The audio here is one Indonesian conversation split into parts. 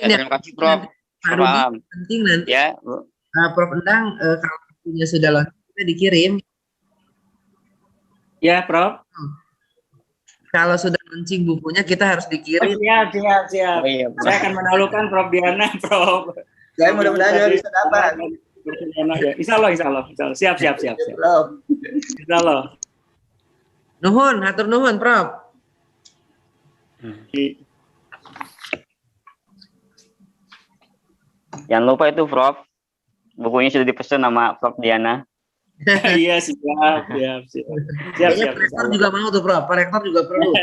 Ya, terima kasih Prof. Pak Rudi, Paham. penting nanti Ya, Prof Endang kalau bukunya sudah lengkap kita dikirim. Ya, Prof. Kalau sudah launching bukunya kita harus dikirim. Siap. oh, iya, Prof. Saya akan mendahulukan Prof Diana, Prof. Saya mudah-mudahan bisa dapat. Ya. Insya Allah. Siap. Insya Allah. Nuhun, hatur nuhun, Prof. Jangan lupa itu Prof. Bukunya sudah dipesan sama Prof Diana. Iya, siap. Kayaknya Pak Rektor juga mau tuh, Prof. Pak Rektor juga perlu.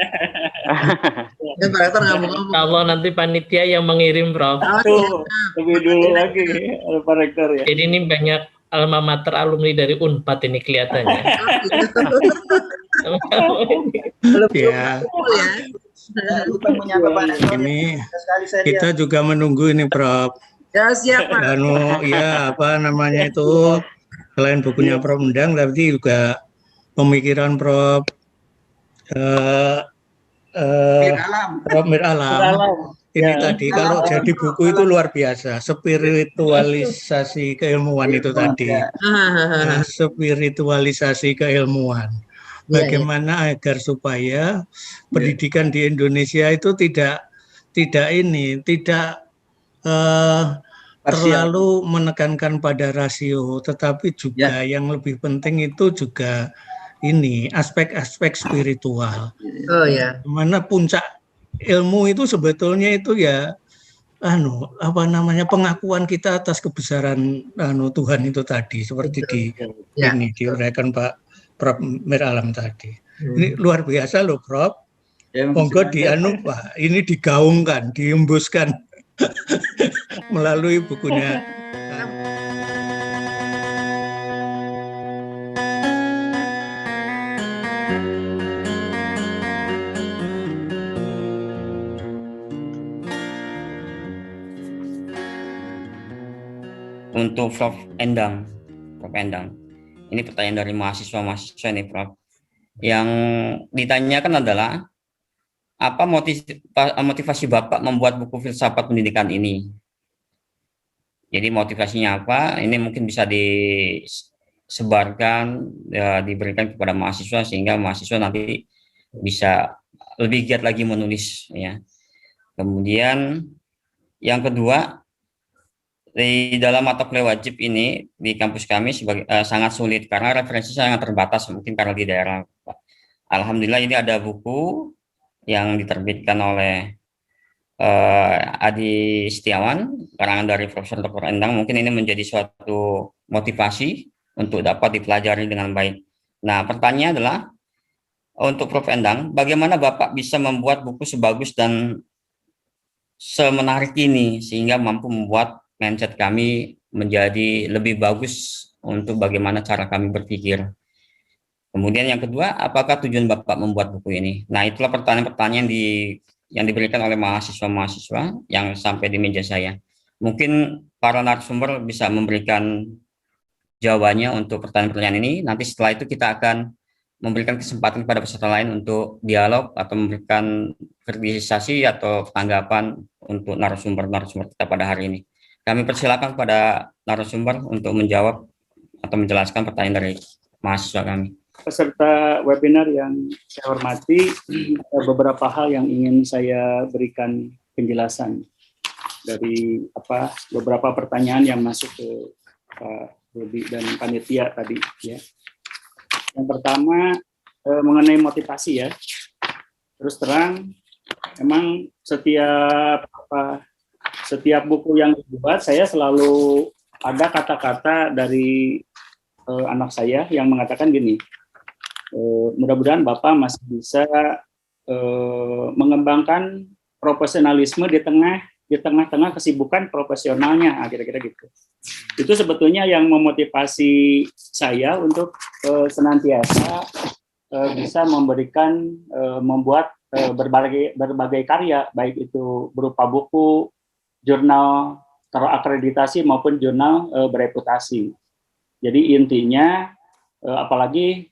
Dan Pak Rektor nggak mau ngomong. Kalau nanti panitia yang mengirim, Prof. Tuh, lebih dulu lagi Pak Rektor ya. Jadi ini banyak alma mater alumni dari Unpad ini kelihatannya. Ya. Lupa menyapa Pak Rektor. Ini Sekali saya kita juga menunggu ini, Prof. Ya, siap, Pak. Ya, apa namanya itu, selain bukunya Prof Endang, tapi juga pemikiran Prof Prof Mir Alam. Ini tadi kalau jadi buku itu luar biasa, spiritualisasi keilmuan itu tadi. Nah, spiritualisasi keilmuan. Bagaimana agar supaya pendidikan di Indonesia itu tidak terlalu menekankan pada rasio, tetapi juga yang lebih penting itu juga ini aspek-aspek spiritual. Oh ya. Mana puncak ilmu itu sebetulnya itu ya pengakuan kita atas kebesaran Tuhan itu tadi, seperti ini diuraikan Pak Prof Mir Alam tadi. Ini luar biasa loh, Prof. Monggo Pak, ini digaungkan, diembuskan melalui bukunya. Untuk Prof Endang, ini pertanyaan dari mahasiswa ini, Prof. Yang ditanyakan adalah apa motivasi Bapak membuat buku filsafat pendidikan ini? Jadi motivasinya apa? Ini mungkin bisa disebarkan, diberikan kepada mahasiswa sehingga mahasiswa nanti bisa lebih giat lagi menulis, ya. Kemudian yang kedua, di dalam mata kuliah wajib ini di kampus kami sangat sulit karena referensi sangat terbatas, mungkin karena di daerah. Alhamdulillah ini ada buku yang diterbitkan oleh Adi Setiawan, karangan dari Profesor Dr. Endang. Mungkin ini menjadi suatu motivasi untuk dapat dipelajari dengan baik. Nah, pertanyaannya adalah untuk Prof Endang, bagaimana Bapak bisa membuat buku sebagus dan semenarik ini sehingga mampu membuat mindset kami menjadi lebih bagus untuk bagaimana cara kami berpikir. Kemudian yang kedua, apakah tujuan Bapak membuat buku ini? Nah, itulah pertanyaan-pertanyaan yang diberikan oleh mahasiswa-mahasiswa yang sampai di meja saya. Mungkin para narasumber bisa memberikan jawabannya untuk pertanyaan-pertanyaan ini. Nanti setelah itu kita akan memberikan kesempatan kepada peserta lain untuk dialog atau memberikan kritisasi atau tanggapan untuk narasumber-narasumber kita pada hari ini. Kami persilakan kepada narasumber untuk menjawab atau menjelaskan pertanyaan dari mahasiswa kami. Peserta webinar yang saya hormati, beberapa hal yang ingin saya berikan penjelasan dari beberapa pertanyaan yang masuk ke Pak Rudi dan panitia tadi, ya. Yang pertama mengenai motivasi, ya. Terus terang, memang setiap buku yang dibuat, saya selalu ada kata-kata dari anak saya yang mengatakan gini, mudah-mudahan Bapak masih bisa mengembangkan profesionalisme di tengah-tengah kesibukan profesionalnya, kira-kira gitu. Itu sebetulnya yang memotivasi saya untuk senantiasa bisa membuat berbagai karya, baik itu berupa buku, jurnal terakreditasi maupun jurnal bereputasi. Jadi intinya, apalagi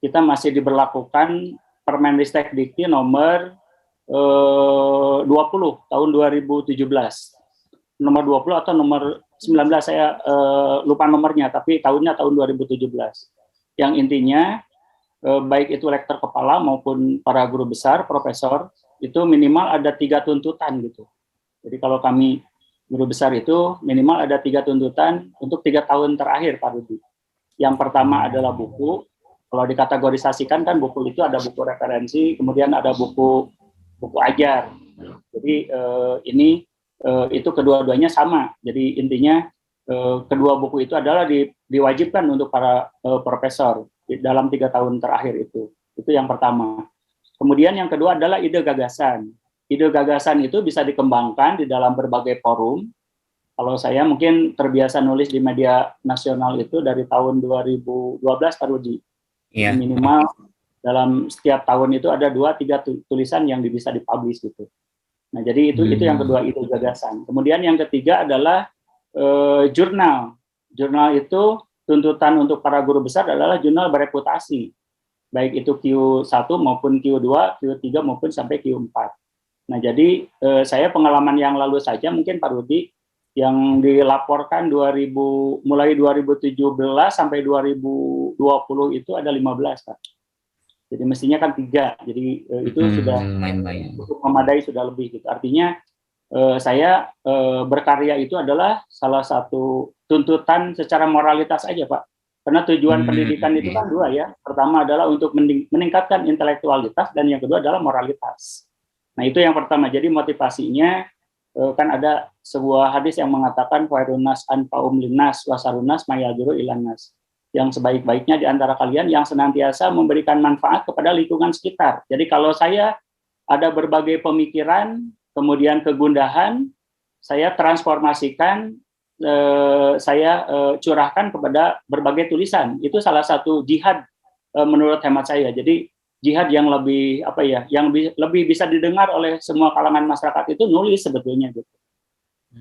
kita masih diberlakukan Permendikbud nomor 20 tahun 2017 nomor 20 atau nomor 19, saya lupa nomornya, tapi tahunnya tahun 2017. Yang intinya baik itu rektor kepala maupun para guru besar, profesor, itu minimal ada 3 tuntutan gitu. Jadi kalau kami guru besar itu minimal ada 3 tuntutan untuk 3 tahun terakhir, Pak Rudi. Yang pertama adalah buku. Kalau dikategorisasikan kan buku itu ada buku referensi, kemudian ada buku ajar. Jadi itu kedua-duanya sama. Jadi intinya kedua buku itu adalah diwajibkan untuk para profesor dalam 3 tahun terakhir itu. Itu yang pertama. Kemudian yang kedua adalah ide gagasan. Ide gagasan itu bisa dikembangkan di dalam berbagai forum. Kalau saya mungkin terbiasa nulis di media nasional itu dari tahun 2012, Pak Rudi. Yeah. Minimal dalam setiap tahun itu ada 2-3 tulisan yang bisa dipublish gitu. Nah, jadi itu yang kedua, ide gagasan. Kemudian yang ketiga adalah jurnal. Jurnal itu tuntutan untuk para guru besar adalah jurnal bereputasi. Baik itu Q1 maupun Q2, Q3 maupun sampai Q4. Nah, jadi saya pengalaman yang lalu saja mungkin Pak Rudi, yang dilaporkan mulai 2017 sampai 2020 itu ada 15, Pak. Jadi mestinya kan 3, jadi itu sudah memadai, sudah lebih gitu. Artinya saya berkarya itu adalah salah satu tuntutan secara moralitas aja, Pak. Karena tujuan pendidikan itu kan 2 ya. Pertama adalah untuk meningkatkan intelektualitas, dan yang kedua adalah moralitas. Nah, itu yang pertama. Jadi motivasinya kan ada sebuah hadis yang mengatakan khairunas anfa'um linnas wasarunas mayajuru ilanas. Yang sebaik-baiknya di antara kalian yang senantiasa memberikan manfaat kepada lingkungan sekitar. Jadi kalau saya ada berbagai pemikiran, kemudian kegundahan, saya transformasikan, saya curahkan kepada berbagai tulisan. Itu salah satu jihad menurut hemat saya. Jadi jihad yang lebih yang lebih bisa didengar oleh semua kalangan masyarakat itu nulis sebetulnya gitu.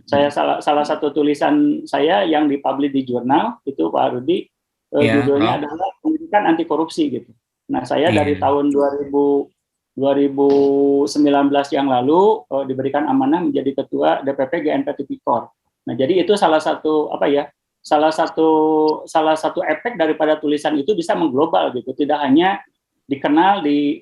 Saya salah satu tulisan saya yang dipublish di jurnal itu, Pak Rudi, judulnya adalah pendidikan anti korupsi gitu. Nah, saya dari tahun 2019 yang lalu diberikan amanah menjadi ketua DPP GNP Tipikor. Nah, jadi itu salah satu salah satu efek daripada tulisan itu bisa mengglobal gitu, tidak hanya dikenal di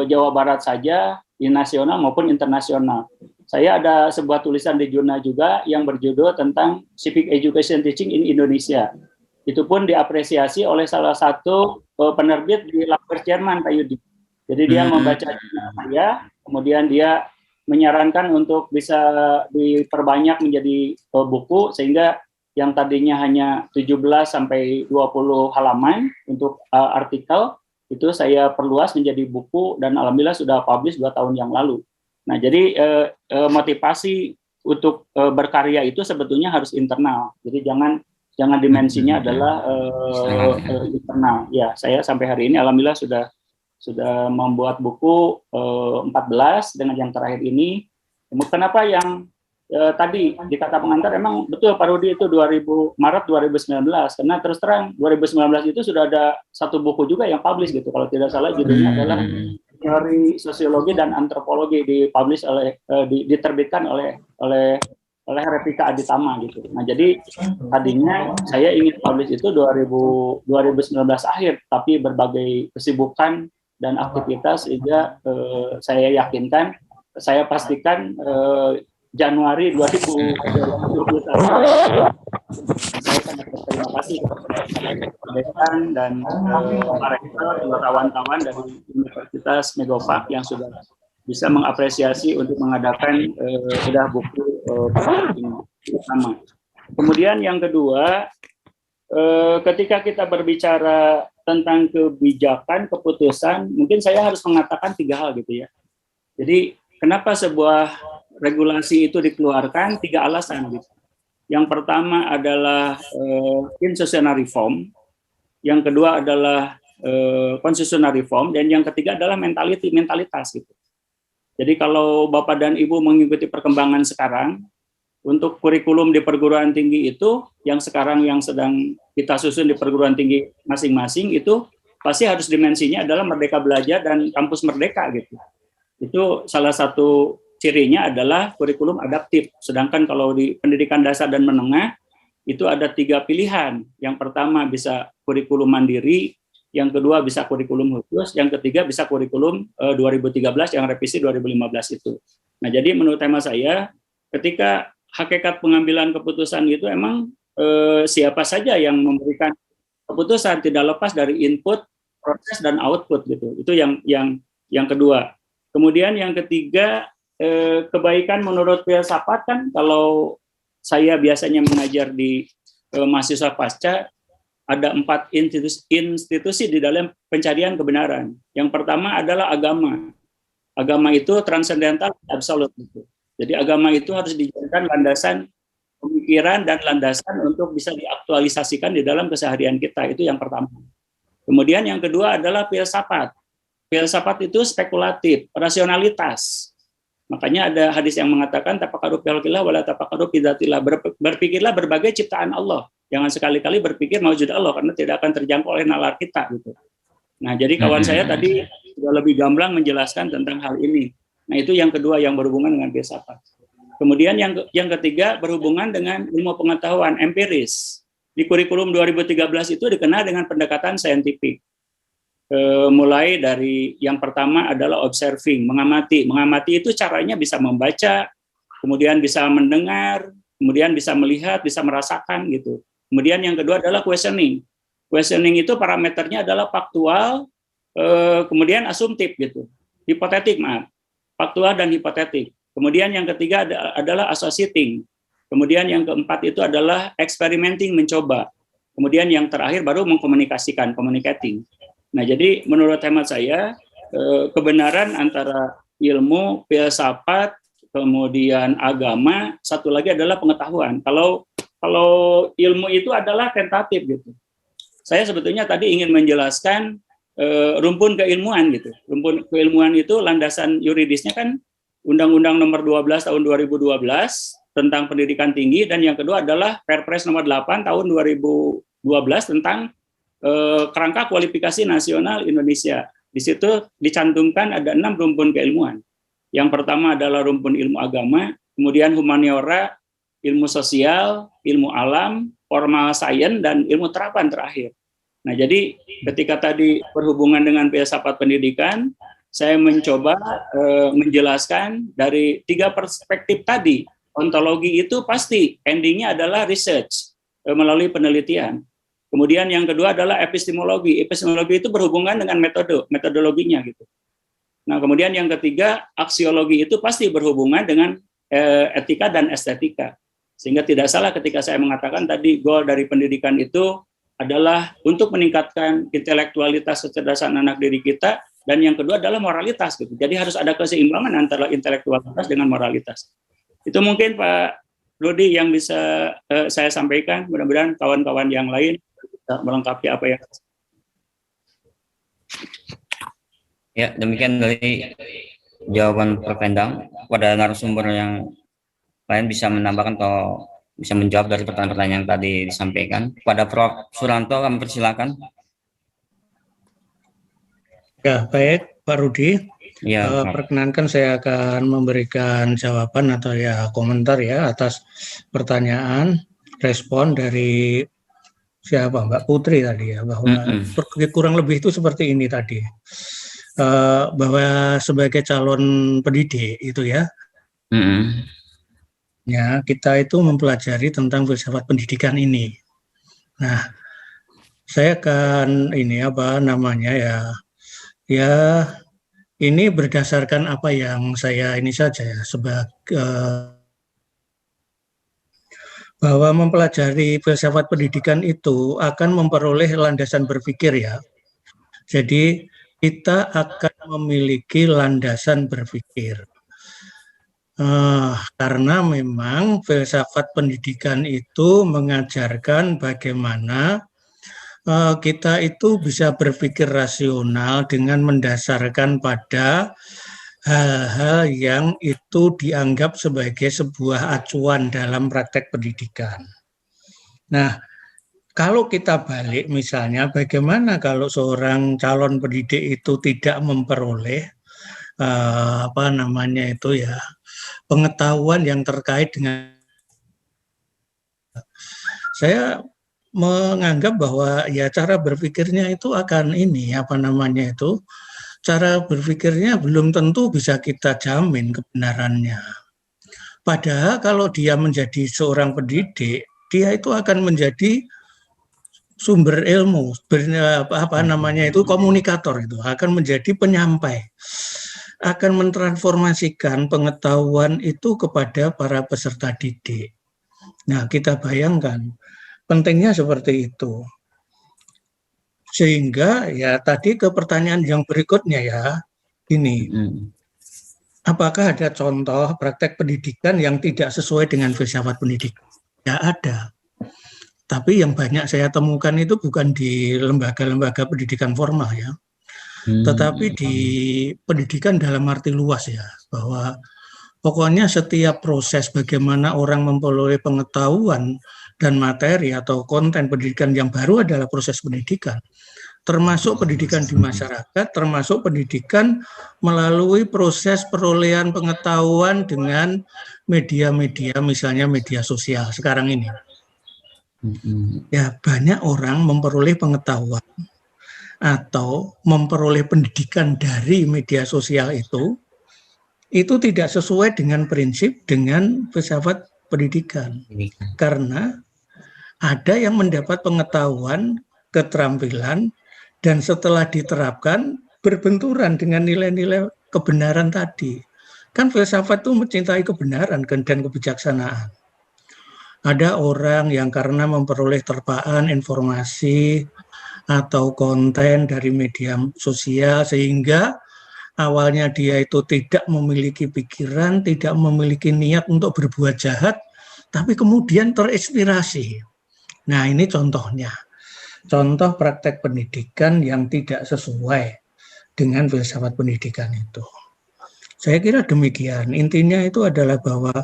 Jawa Barat saja, di nasional maupun internasional. Saya ada sebuah tulisan di jurnal juga yang berjudul tentang Civic Education Teaching in Indonesia. Itu pun diapresiasi oleh salah satu penerbit di Lampers Jerman, Pak Yudi. Jadi dia membaca jurnal saya, kemudian dia menyarankan untuk bisa diperbanyak menjadi buku, sehingga yang tadinya hanya 17 sampai 20 halaman untuk artikel, itu saya perluas menjadi buku, dan alhamdulillah sudah publish 2 tahun yang lalu. Nah, jadi motivasi untuk berkarya itu sebetulnya harus internal. Jadi jangan dimensinya adalah internal. Ya, saya sampai hari ini alhamdulillah sudah membuat buku 14 dengan yang terakhir ini. Kenapa yang tadi di kata pengantar emang betul Pak Rudi itu Maret 2019, karena terus terang 2019 itu sudah ada satu buku juga yang publish gitu, kalau tidak salah judulnya adalah Teori Sosiologi dan Antropologi, diterbitkan oleh Repika Aditama gitu. Nah, jadi tadinya saya ingin publish itu 2019 akhir, tapi berbagai kesibukan dan aktivitas sehingga saya yakinkan, saya pastikan Januari 2021. Saya sangat berterima kasih kepada dan para rektor, kawan-kawan dari Universitas Megapark yang sudah bisa mengapresiasi untuk mengadakan bedah buku ini pertama. Kemudian yang kedua, ketika kita berbicara tentang kebijakan, keputusan, mungkin saya harus mengatakan 3 hal gitu ya. Jadi kenapa sebuah regulasi itu dikeluarkan, 3 alasan gitu. Yang pertama adalah institutional reform, yang kedua adalah constitutional reform, dan yang ketiga adalah mentalitas gitu. Jadi kalau Bapak dan Ibu mengikuti perkembangan sekarang, untuk kurikulum di perguruan tinggi itu, yang sekarang yang sedang kita susun di perguruan tinggi masing-masing itu, pasti harus dimensinya adalah Merdeka Belajar dan Kampus Merdeka gitu. Itu salah satu cirinya adalah kurikulum adaptif. Sedangkan kalau di pendidikan dasar dan menengah itu ada 3 pilihan. Yang pertama bisa kurikulum mandiri, yang kedua bisa kurikulum khusus, yang ketiga bisa kurikulum 2013 yang revisi 2015 itu. Nah, jadi menurut tema saya, ketika hakikat pengambilan keputusan itu emang siapa saja yang memberikan keputusan, tidak lepas dari input, proses dan output gitu. Itu yang kedua. Kemudian yang ketiga, kebaikan menurut filsafat kan, kalau saya biasanya mengajar di mahasiswa pasca, ada 4 institusi di dalam pencarian kebenaran. Yang pertama adalah agama. Agama itu transcendental, absolut. Jadi agama itu harus dijadikan landasan pemikiran dan landasan untuk bisa diaktualisasikan di dalam keseharian kita. Itu yang pertama. Kemudian yang kedua adalah filsafat. Filsafat itu spekulatif, rasionalitas. Makanya ada hadis yang mengatakan tafakkaru fil khilqillah wala tafakkaru fi dzatillah. Berpikirlah berbagai ciptaan Allah. Jangan sekali-kali berpikir maujud Allah karena tidak akan terjangkau oleh nalar kita gitu. Nah, jadi kawan saya tadi sudah lebih gamblang menjelaskan tentang hal ini. Nah, itu yang kedua yang berhubungan dengan filsafat. Kemudian yang ketiga berhubungan dengan ilmu pengetahuan empiris. Di kurikulum 2013 itu dikenal dengan pendekatan saintifik. Mulai dari yang pertama adalah observing, mengamati. Mengamati itu caranya bisa membaca, kemudian bisa mendengar, kemudian bisa melihat, bisa merasakan gitu. Kemudian yang kedua adalah questioning. Questioning itu parameternya adalah faktual, kemudian asumtif gitu. Hipotetik, maaf. Faktual dan hipotetik. Kemudian yang ketiga adalah associating. Kemudian yang keempat itu adalah experimenting, mencoba. Kemudian yang terakhir baru mengkomunikasikan, communicating. Nah, jadi menurut hemat saya, kebenaran antara ilmu, filsafat, kemudian agama, satu lagi adalah pengetahuan. Kalau ilmu itu adalah tentatif gitu. Saya sebetulnya tadi ingin menjelaskan rumpun keilmuan gitu. Rumpun keilmuan itu landasan yuridisnya kan Undang-Undang Nomor 12 Tahun 2012 tentang pendidikan tinggi, dan yang kedua adalah Perpres Nomor 8 Tahun 2012 tentang kerangka kualifikasi nasional Indonesia. Di situ dicantumkan ada 6 rumpun keilmuan. Yang pertama adalah rumpun ilmu agama, kemudian humaniora, ilmu sosial, ilmu alam, formal science, dan ilmu terapan terakhir. Nah, jadi ketika tadi berhubungan dengan filsafat pendidikan, saya mencoba menjelaskan dari 3 perspektif tadi. Ontologi itu pasti endingnya adalah research melalui penelitian. Kemudian yang kedua adalah epistemologi. Epistemologi itu berhubungan dengan metodologinya gitu. Nah, kemudian yang ketiga, aksiologi itu pasti berhubungan dengan etika dan estetika. Sehingga tidak salah ketika saya mengatakan tadi goal dari pendidikan itu adalah untuk meningkatkan intelektualitas kecerdasan anak didik kita, dan yang kedua adalah moralitas gitu. Jadi harus ada keseimbangan antara intelektualitas dengan moralitas. Itu mungkin Pak Rudi yang bisa saya sampaikan. Mudah-mudahan kawan-kawan yang lain bisa melengkapi apa yang ya, demikian dari jawaban Prof. Endang. Pada narasumber yang lain bisa menambahkan atau bisa menjawab dari pertanyaan-pertanyaan yang tadi disampaikan. Pada Prof. Suranto, kami persilakan. Ya, baik Pak Rudi. Ya, perkenankan saya akan memberikan jawaban atau ya komentar ya atas pertanyaan respon dari siapa Mbak Putri tadi ya, bahwa kurang lebih itu seperti ini tadi, bahwa sebagai calon pendidik itu ya, ya kita itu mempelajari tentang filsafat pendidikan ini. Nah, saya akan ini apa namanya ya ini berdasarkan apa yang saya ini saja ya, sebagai bahwa mempelajari filsafat pendidikan itu akan memperoleh landasan berpikir ya. Jadi kita akan memiliki landasan berpikir. Karena memang filsafat pendidikan itu mengajarkan bagaimana kita itu bisa berpikir rasional dengan mendasarkan pada hal-hal yang itu dianggap sebagai sebuah acuan dalam praktek pendidikan. Nah, kalau kita balik misalnya, bagaimana kalau seorang calon pendidik itu tidak memperoleh pengetahuan yang terkait dengan. Saya menganggap bahwa ya cara berpikirnya itu akan ini cara berpikirnya belum tentu bisa kita jamin kebenarannya. Padahal kalau dia menjadi seorang pendidik, dia itu akan menjadi sumber ilmu, komunikator, itu akan menjadi penyampai, akan mentransformasikan pengetahuan itu kepada para peserta didik. Nah, kita bayangkan pentingnya seperti itu. Sehingga ya tadi ke pertanyaan yang berikutnya ya, ini. Apakah ada contoh praktek pendidikan yang tidak sesuai dengan filsafat pendidikan? Ya ada. Tapi yang banyak saya temukan itu bukan di lembaga-lembaga pendidikan formal ya. Tetapi di pendidikan dalam arti luas ya, bahwa pokoknya setiap proses bagaimana orang memperoleh pengetahuan dan materi atau konten pendidikan yang baru adalah proses pendidikan. Termasuk pendidikan di masyarakat, termasuk pendidikan melalui proses perolehan pengetahuan dengan media-media, misalnya media sosial sekarang ini. Ya, banyak orang memperoleh pengetahuan atau memperoleh pendidikan dari media sosial itu tidak sesuai dengan prinsip dengan filsafat pendidikan. Karena ada yang mendapat pengetahuan, keterampilan, dan setelah diterapkan berbenturan dengan nilai-nilai kebenaran tadi. Kan filsafat itu mencintai kebenaran dan kebijaksanaan. Ada orang yang karena memperoleh terpaan informasi atau konten dari media sosial sehingga awalnya dia itu tidak memiliki pikiran, tidak memiliki niat untuk berbuat jahat, tapi kemudian terinspirasi. Nah, ini contohnya. Contoh praktek pendidikan yang tidak sesuai dengan filsafat pendidikan itu. Saya kira demikian. Intinya itu adalah bahwa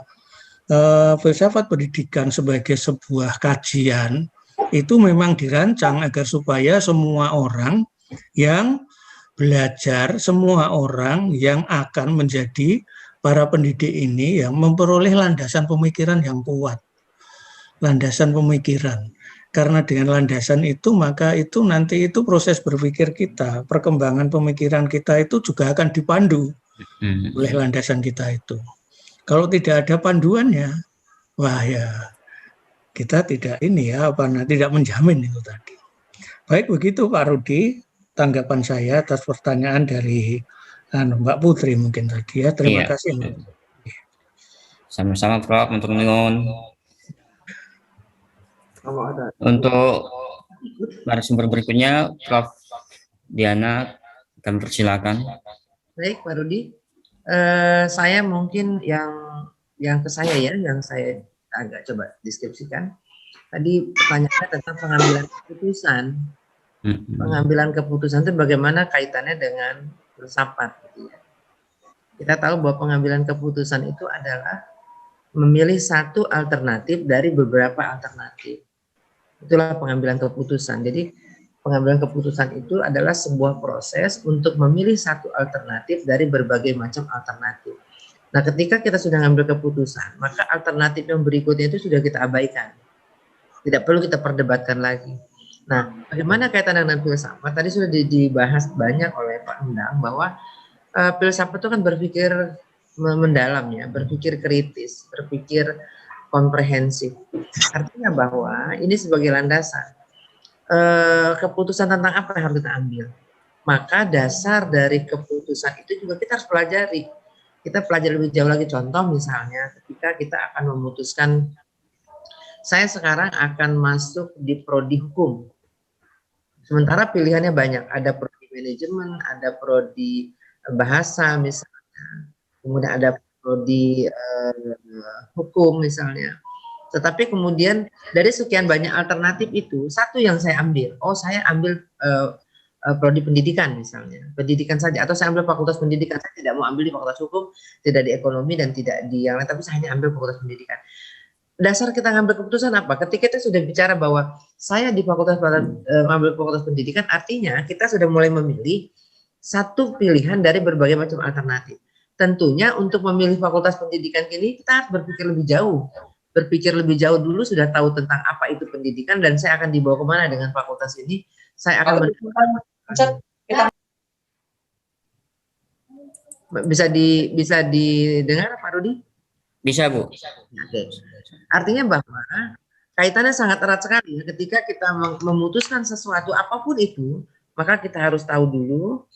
filsafat pendidikan sebagai sebuah kajian itu memang dirancang agar supaya semua orang yang belajar, semua orang yang akan menjadi para pendidik ini yang memperoleh landasan pemikiran yang kuat. Landasan pemikiran. Karena dengan landasan itu, maka itu nanti itu proses berpikir kita, perkembangan pemikiran kita itu juga akan dipandu oleh landasan kita itu. Kalau tidak ada panduannya, wah ya kita tidak tidak menjamin itu tadi. Baik begitu Pak Rudi, tanggapan saya atas pertanyaan dari Mbak Putri mungkin tadi ya. Terima kasih. Sama-sama Prof, untuk nuwun. Untuk narasumber berikutnya, Prof. Diana, kami persilakan. Baik, Pak Rudi. Saya mungkin yang ke saya ya, yang saya agak coba deskripsikan. Tadi pertanyaannya tentang pengambilan keputusan. Pengambilan keputusan itu bagaimana kaitannya dengan filsafat. Gitu ya. Kita tahu bahwa pengambilan keputusan itu adalah memilih satu alternatif dari beberapa alternatif. Itulah pengambilan keputusan. Jadi pengambilan keputusan itu adalah sebuah proses untuk memilih satu alternatif dari berbagai macam alternatif. Nah, ketika kita sudah mengambil keputusan, maka alternatif yang berikutnya itu sudah kita abaikan. Tidak perlu kita perdebatkan lagi. Nah, bagaimana kaitan dengan filsafat? Tadi sudah dibahas banyak oleh Pak Endang bahwa filsafat itu kan berpikir mendalam ya, berpikir kritis, berpikir komprehensif. Artinya bahwa ini sebagai landasan. Keputusan tentang apa yang harus kita ambil. Maka dasar dari keputusan itu juga kita harus pelajari. Kita pelajari lebih jauh lagi. Contoh misalnya ketika kita akan memutuskan, saya sekarang akan masuk di prodi hukum. Sementara pilihannya banyak. Ada prodi manajemen, ada prodi bahasa misalnya. Kemudian ada prodi hukum misalnya. Tetapi kemudian dari sekian banyak alternatif itu, satu yang saya ambil, saya ambil prodi pendidikan misalnya, pendidikan saja, atau saya ambil fakultas pendidikan, saya tidak mau ambil di fakultas hukum, tidak di ekonomi dan tidak di yang lain, tapi saya hanya ambil fakultas pendidikan. Dasar kita ngambil keputusan apa? Ketika kita sudah bicara bahwa saya di fakultas ambil fakultas pendidikan, artinya kita sudah mulai memilih satu pilihan dari berbagai macam alternatif. tentunya untuk memilih fakultas pendidikan ini kita harus berpikir lebih jauh. Berpikir lebih jauh dulu, sudah tahu tentang apa itu pendidikan dan saya akan dibawa kemana dengan fakultas ini. Saya akan bisa didengar Pak Rudi? Bisa, Bu. Oke. Artinya bahwa kaitannya sangat erat sekali ketika kita memutuskan sesuatu apapun itu, maka kita harus tahu dulu,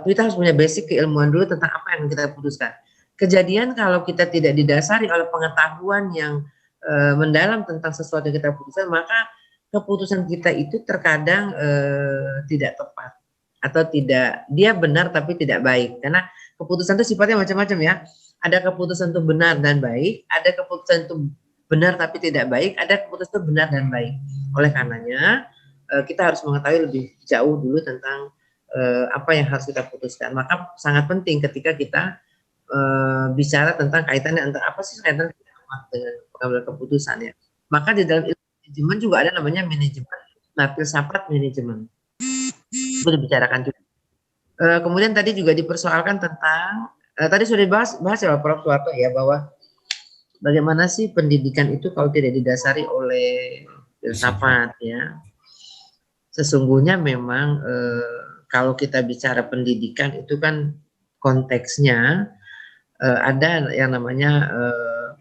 kita harus punya basic keilmuan dulu tentang apa yang kita putuskan. Kejadian kalau kita tidak didasari oleh pengetahuan yang mendalam tentang sesuatu yang kita putuskan, maka keputusan kita itu terkadang tidak tepat atau tidak, dia benar tapi tidak baik, karena keputusan itu sifatnya macam-macam ya. Ada keputusan itu benar dan baik, ada keputusan itu benar tapi tidak baik, ada keputusan itu benar dan baik. Oleh karenanya kita harus mengetahui lebih jauh dulu tentang apa yang harus kita putuskan. Maka sangat penting ketika kita bicara tentang kaitannya antara apa sih kaitan dengan pengambilan keputusan ya. Maka di dalam ilmu manajemen juga ada namanya manajemen, filsafat manajemen. Itu dibicarakan juga. Kemudian tadi juga dipersoalkan tentang tadi sudah dibahas ya Prof. Suwarto ya, bahwa bagaimana sih pendidikan itu kalau tidak didasari oleh filsafat ya. Sesungguhnya memang kalau kita bicara pendidikan itu kan konteksnya ada yang namanya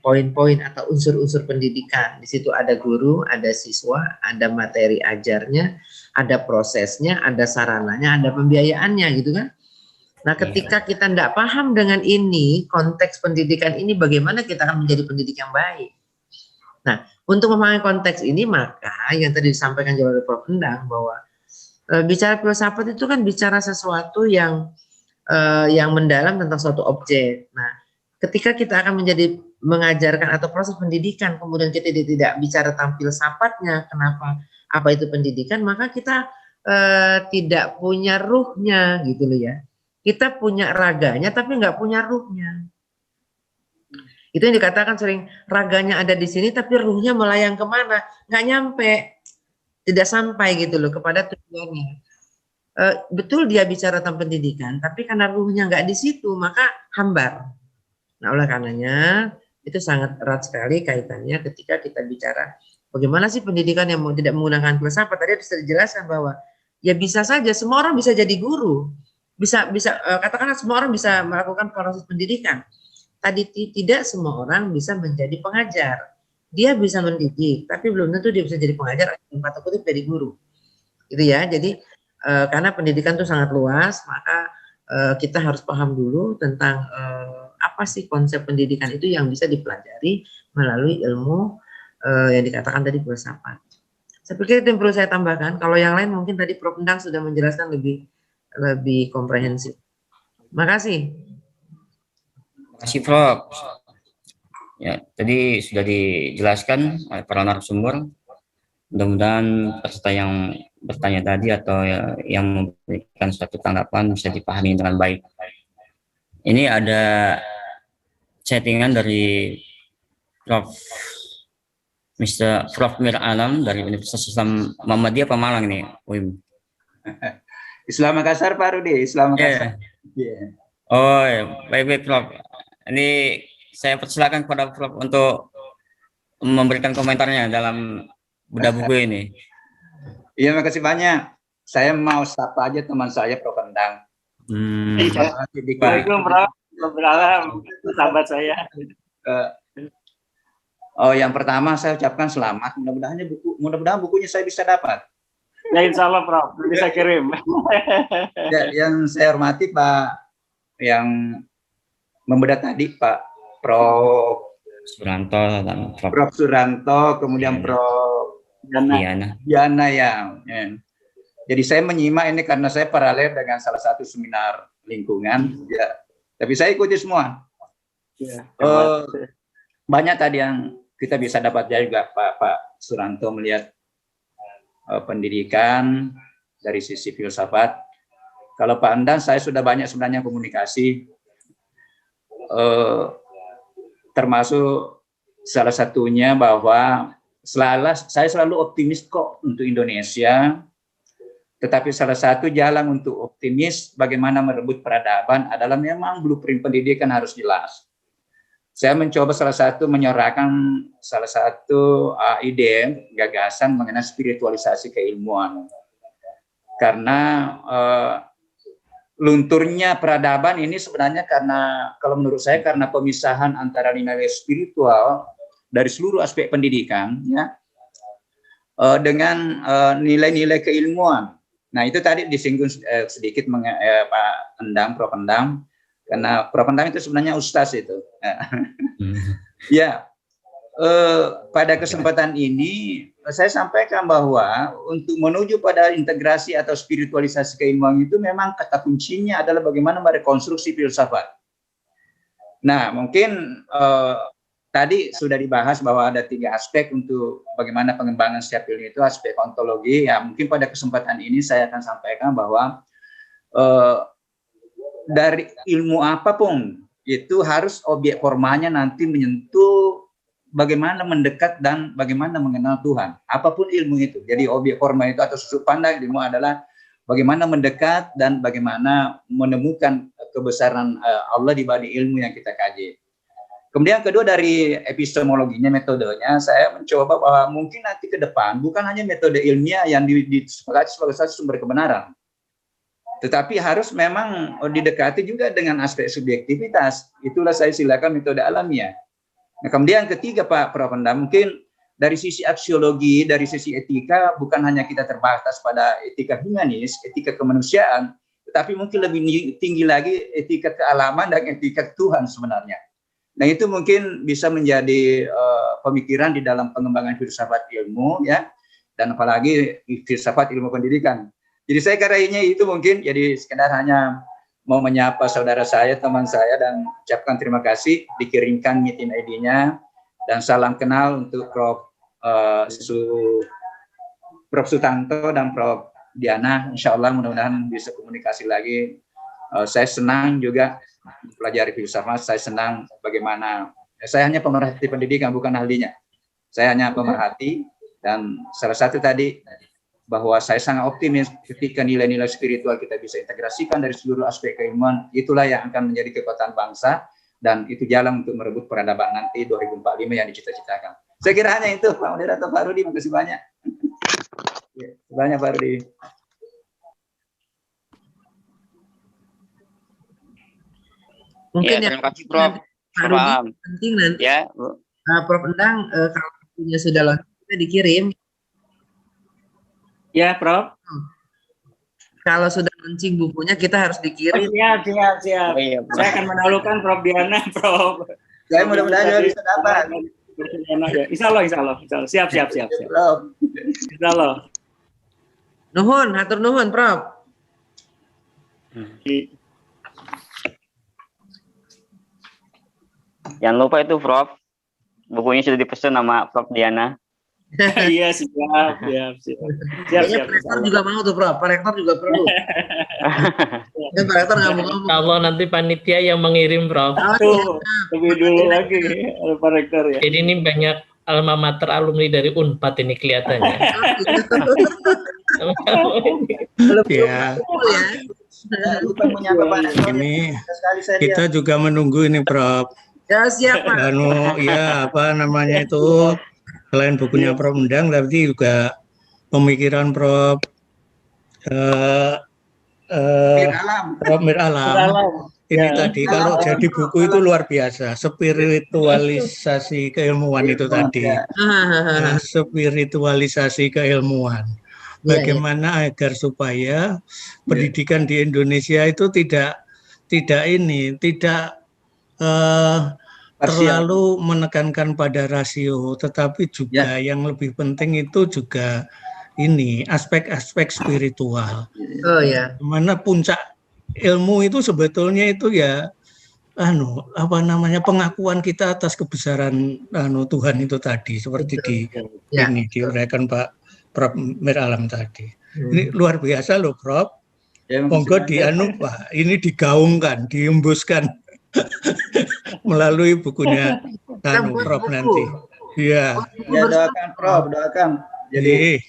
poin-poin atau unsur-unsur pendidikan. Di situ ada guru, ada siswa, ada materi ajarnya, ada prosesnya, ada sarananya, ada pembiayaannya gitu kan. Nah, ketika kita tidak paham dengan ini, konteks pendidikan ini, bagaimana kita akan menjadi pendidik yang baik? Nah, untuk memahami konteks ini, maka yang tadi disampaikan oleh Prof. Endang bahwa bicara filsafat itu kan bicara sesuatu yang mendalam tentang suatu objek. Nah, ketika kita akan mengajarkan atau proses pendidikan, kemudian kita tidak bicara tentang filsafatnya, kenapa, apa itu pendidikan, maka kita tidak punya ruhnya gitu loh ya. Kita punya raganya tapi nggak punya ruhnya. Itu yang dikatakan sering, raganya ada di sini tapi ruhnya melayang kemana? Nggak nyampe, tidak sampai gitu loh kepada tujuannya. Betul dia bicara tentang pendidikan, tapi karena ruhnya nggak di situ maka hambar. Nah, oleh karenanya itu sangat erat sekali kaitannya ketika kita bicara bagaimana sih pendidikan yang tidak menggunakan filsafat. Tadi sudah dijelaskan bahwa ya bisa saja semua orang bisa jadi guru. Bisa katakanlah semua orang bisa melakukan proses pendidikan. Tadi tidak semua orang bisa menjadi pengajar. Dia bisa mendidik, tapi belum tentu dia bisa jadi pengajar atau kutip jadi guru. Gitu ya. Jadi karena pendidikan itu sangat luas, maka kita harus paham dulu tentang apa sih konsep pendidikan itu yang bisa dipelajari melalui ilmu yang dikatakan tadi filsafat. Saya pikir itu yang perlu saya tambahkan. Kalau yang lain mungkin tadi Prof. Endang sudah menjelaskan lebih komprehensif. Makasih. Makasih, Prof. Ya, tadi sudah dijelaskan oleh para narasumber. Mudah-mudahan peserta yang bertanya tadi atau yang memberikan suatu tanggapan bisa dipahami dengan baik. Ini ada chattingan dari Prof. Mir Alam dari Universitas Islam Muhammadiyah Pemalang nih, Wim. Islam Makassar Pak Rudi, Islam Makassar. Yeah. Oh, ya. Baik, Prof. Ini saya persilakan kepada Prof untuk memberikan komentarnya dalam bedah buku ini. Iya, makasih banyak. Saya mau sapa aja teman saya Prof. Endang. Assalamualaikum, Prof. Alam, sahabat saya. Yang pertama saya ucapkan selamat. Mudah-mudahan bukunya saya bisa dapat. Ya, insya Allah, Prof. Bisa kirim. Ya, yang saya hormati Pak yang membedah tadi, Pak Prof. Suranto dan Prof. Suranto, kemudian Prof. Diana ya. Jadi saya menyimak ini karena saya paralel dengan salah satu seminar lingkungan. Ya. Tapi saya ikuti semua. Ya, banyak tadi yang kita bisa dapat juga Pak Suranto melihat pendidikan dari sisi filsafat. Kalau Pak Endang, saya sudah banyak sebenarnya komunikasi, termasuk salah satunya bahwa saya selalu optimis kok untuk Indonesia, Tetapi salah satu jalan untuk optimis bagaimana merebut peradaban adalah memang blueprint pendidikan harus jelas. Saya mencoba menyorakan salah satu ide, gagasan mengenai spiritualisasi keilmuan. Karena lunturnya peradaban ini sebenarnya karena, kalau menurut saya, karena pemisahan antara nilai spiritual dari seluruh aspek pendidikan, ya, dengan nilai-nilai keilmuan. Nah, itu tadi disinggung sedikit Pak Endang, Prof. Endang, karena Prof. Endang itu sebenarnya ustaz itu. Ya, pada kesempatan ini saya sampaikan bahwa untuk menuju pada integrasi atau spiritualisasi keilmuan itu memang kata kuncinya adalah bagaimana merekonstruksi filsafat. Nah, mungkin tadi sudah dibahas bahwa ada 3 aspek untuk bagaimana pengembangan setiap ilmu itu, aspek ontologi. Ya, mungkin pada kesempatan ini saya akan sampaikan bahwa dari ilmu apapun itu harus objek formanya nanti menyentuh bagaimana mendekat dan bagaimana mengenal Tuhan. Apapun ilmu itu. Jadi objek formal itu atau sudut pandang ilmu adalah bagaimana mendekat dan bagaimana menemukan kebesaran Allah di balik ilmu yang kita kaji. Kemudian kedua, dari epistemologinya, metodenya, saya mencoba bahwa mungkin nanti ke depan bukan hanya metode ilmiah yang disepakati sebagai satu sumber kebenaran, tetapi harus memang didekati juga dengan aspek subjektivitas. Itulah saya silakan metode alamiah. Nah, kemudian ketiga, Pak Prof. Endang, mungkin dari sisi aksiologi, dari sisi etika, bukan hanya kita terbatas pada etika humanis, etika kemanusiaan, tetapi mungkin lebih tinggi lagi etika kealaman dan etika Tuhan sebenarnya. Nah, itu mungkin bisa menjadi pemikiran di dalam pengembangan filsafat ilmu, ya, dan apalagi filsafat ilmu pendidikan. Jadi saya kira itu mungkin jadi sekedar hanya mau menyapa saudara saya, teman saya, dan ucapkan terima kasih, dikirimkan meeting ID-nya, dan salam kenal untuk Prof. Sutanto dan Prof. Diana. Insya Allah mudah-mudahan bisa komunikasi lagi. Saya senang juga pelajari filsafat, saya senang bagaimana, saya hanya pemerhati pendidikan, bukan ahlinya. Saya hanya pemerhati, dan salah satu tadi, bahwa saya sangat optimis ketika nilai-nilai spiritual kita bisa integrasikan dari seluruh aspek keilmuan, itulah yang akan menjadi kekuatan bangsa, dan itu jalan untuk merebut peradaban nanti 2045 yang dicita-citakan. Saya kira hanya itu, Pak Moderator, Pak Rudi, makasih banyak. Banyak, Pak Rudi. Mungkin ya, terima kasih Prof. Penting nanti ya, Prof. Endang kalau bukunya sudah lengkap kita dikirim. Ya, Prof. Kalau sudah launching bukunya kita harus dikirim. Siap. Oh, iya, Saya akan menaklukkan Prof. Diana, Prof. Saya mudah-mudahan bisa dapat. Insya Allah. Siap. Insya Allah. Nuhun, hatur nuhun, Prof. Jangan lupa itu Prof, bukunya sudah dipesan sama Prof. Diana. Iya, siap. Pak Rektor juga mau tuh, Prof. Pak Rektor juga perlu. Pak Rektor nggak mau ngomong. Kalau nanti panitia yang mengirim, Prof. Tuh, lebih dulu lagi Pak Rektor ya. Jadi ini banyak alma mater alumni dari Unpad ini kelihatannya. Ya. Ini kita juga menunggu ini, Prof. Ya, siap, Pak. Ya, apa namanya itu, selain bukunya Prof. Endang, tapi juga pemikiran Prof. Prof. Mir Alam. Ini tadi kalau jadi buku itu luar biasa, spiritualisasi keilmuan itu tadi. Spiritualisasi keilmuan. Bagaimana agar supaya pendidikan di Indonesia itu tidak terlalu menekankan pada rasio, tetapi juga yang lebih penting itu juga ini aspek-aspek spiritual. Oh ya. Mana puncak ilmu itu sebetulnya itu ya pengakuan kita atas kebesaran Tuhan itu tadi, seperti ini diuraikan Pak Prof. Mir Alam tadi. Ini luar biasa loh, Prof. Monggo Pak, ini digaungkan, diembuskan melalui bukunya Prof nanti. Iya. Ya, doakan Prof, doakan. Jadi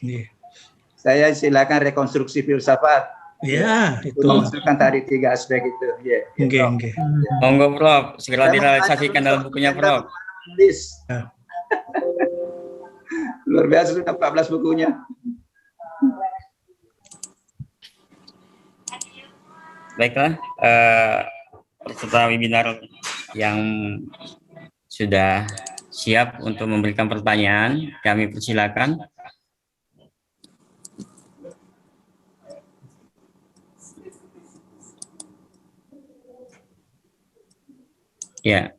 Saya silakan rekonstruksi filsafat. Ya, itu. Memasukkan tadi 3 aspek itu. Ya. Oke. Monggo Prof, segera direalisasikan dalam bukunya Prof. Ya. Luar biasa, sudah 14 bukunya. Baiklah, peserta webinar yang sudah siap untuk memberikan pertanyaan, kami persilakan. Ya,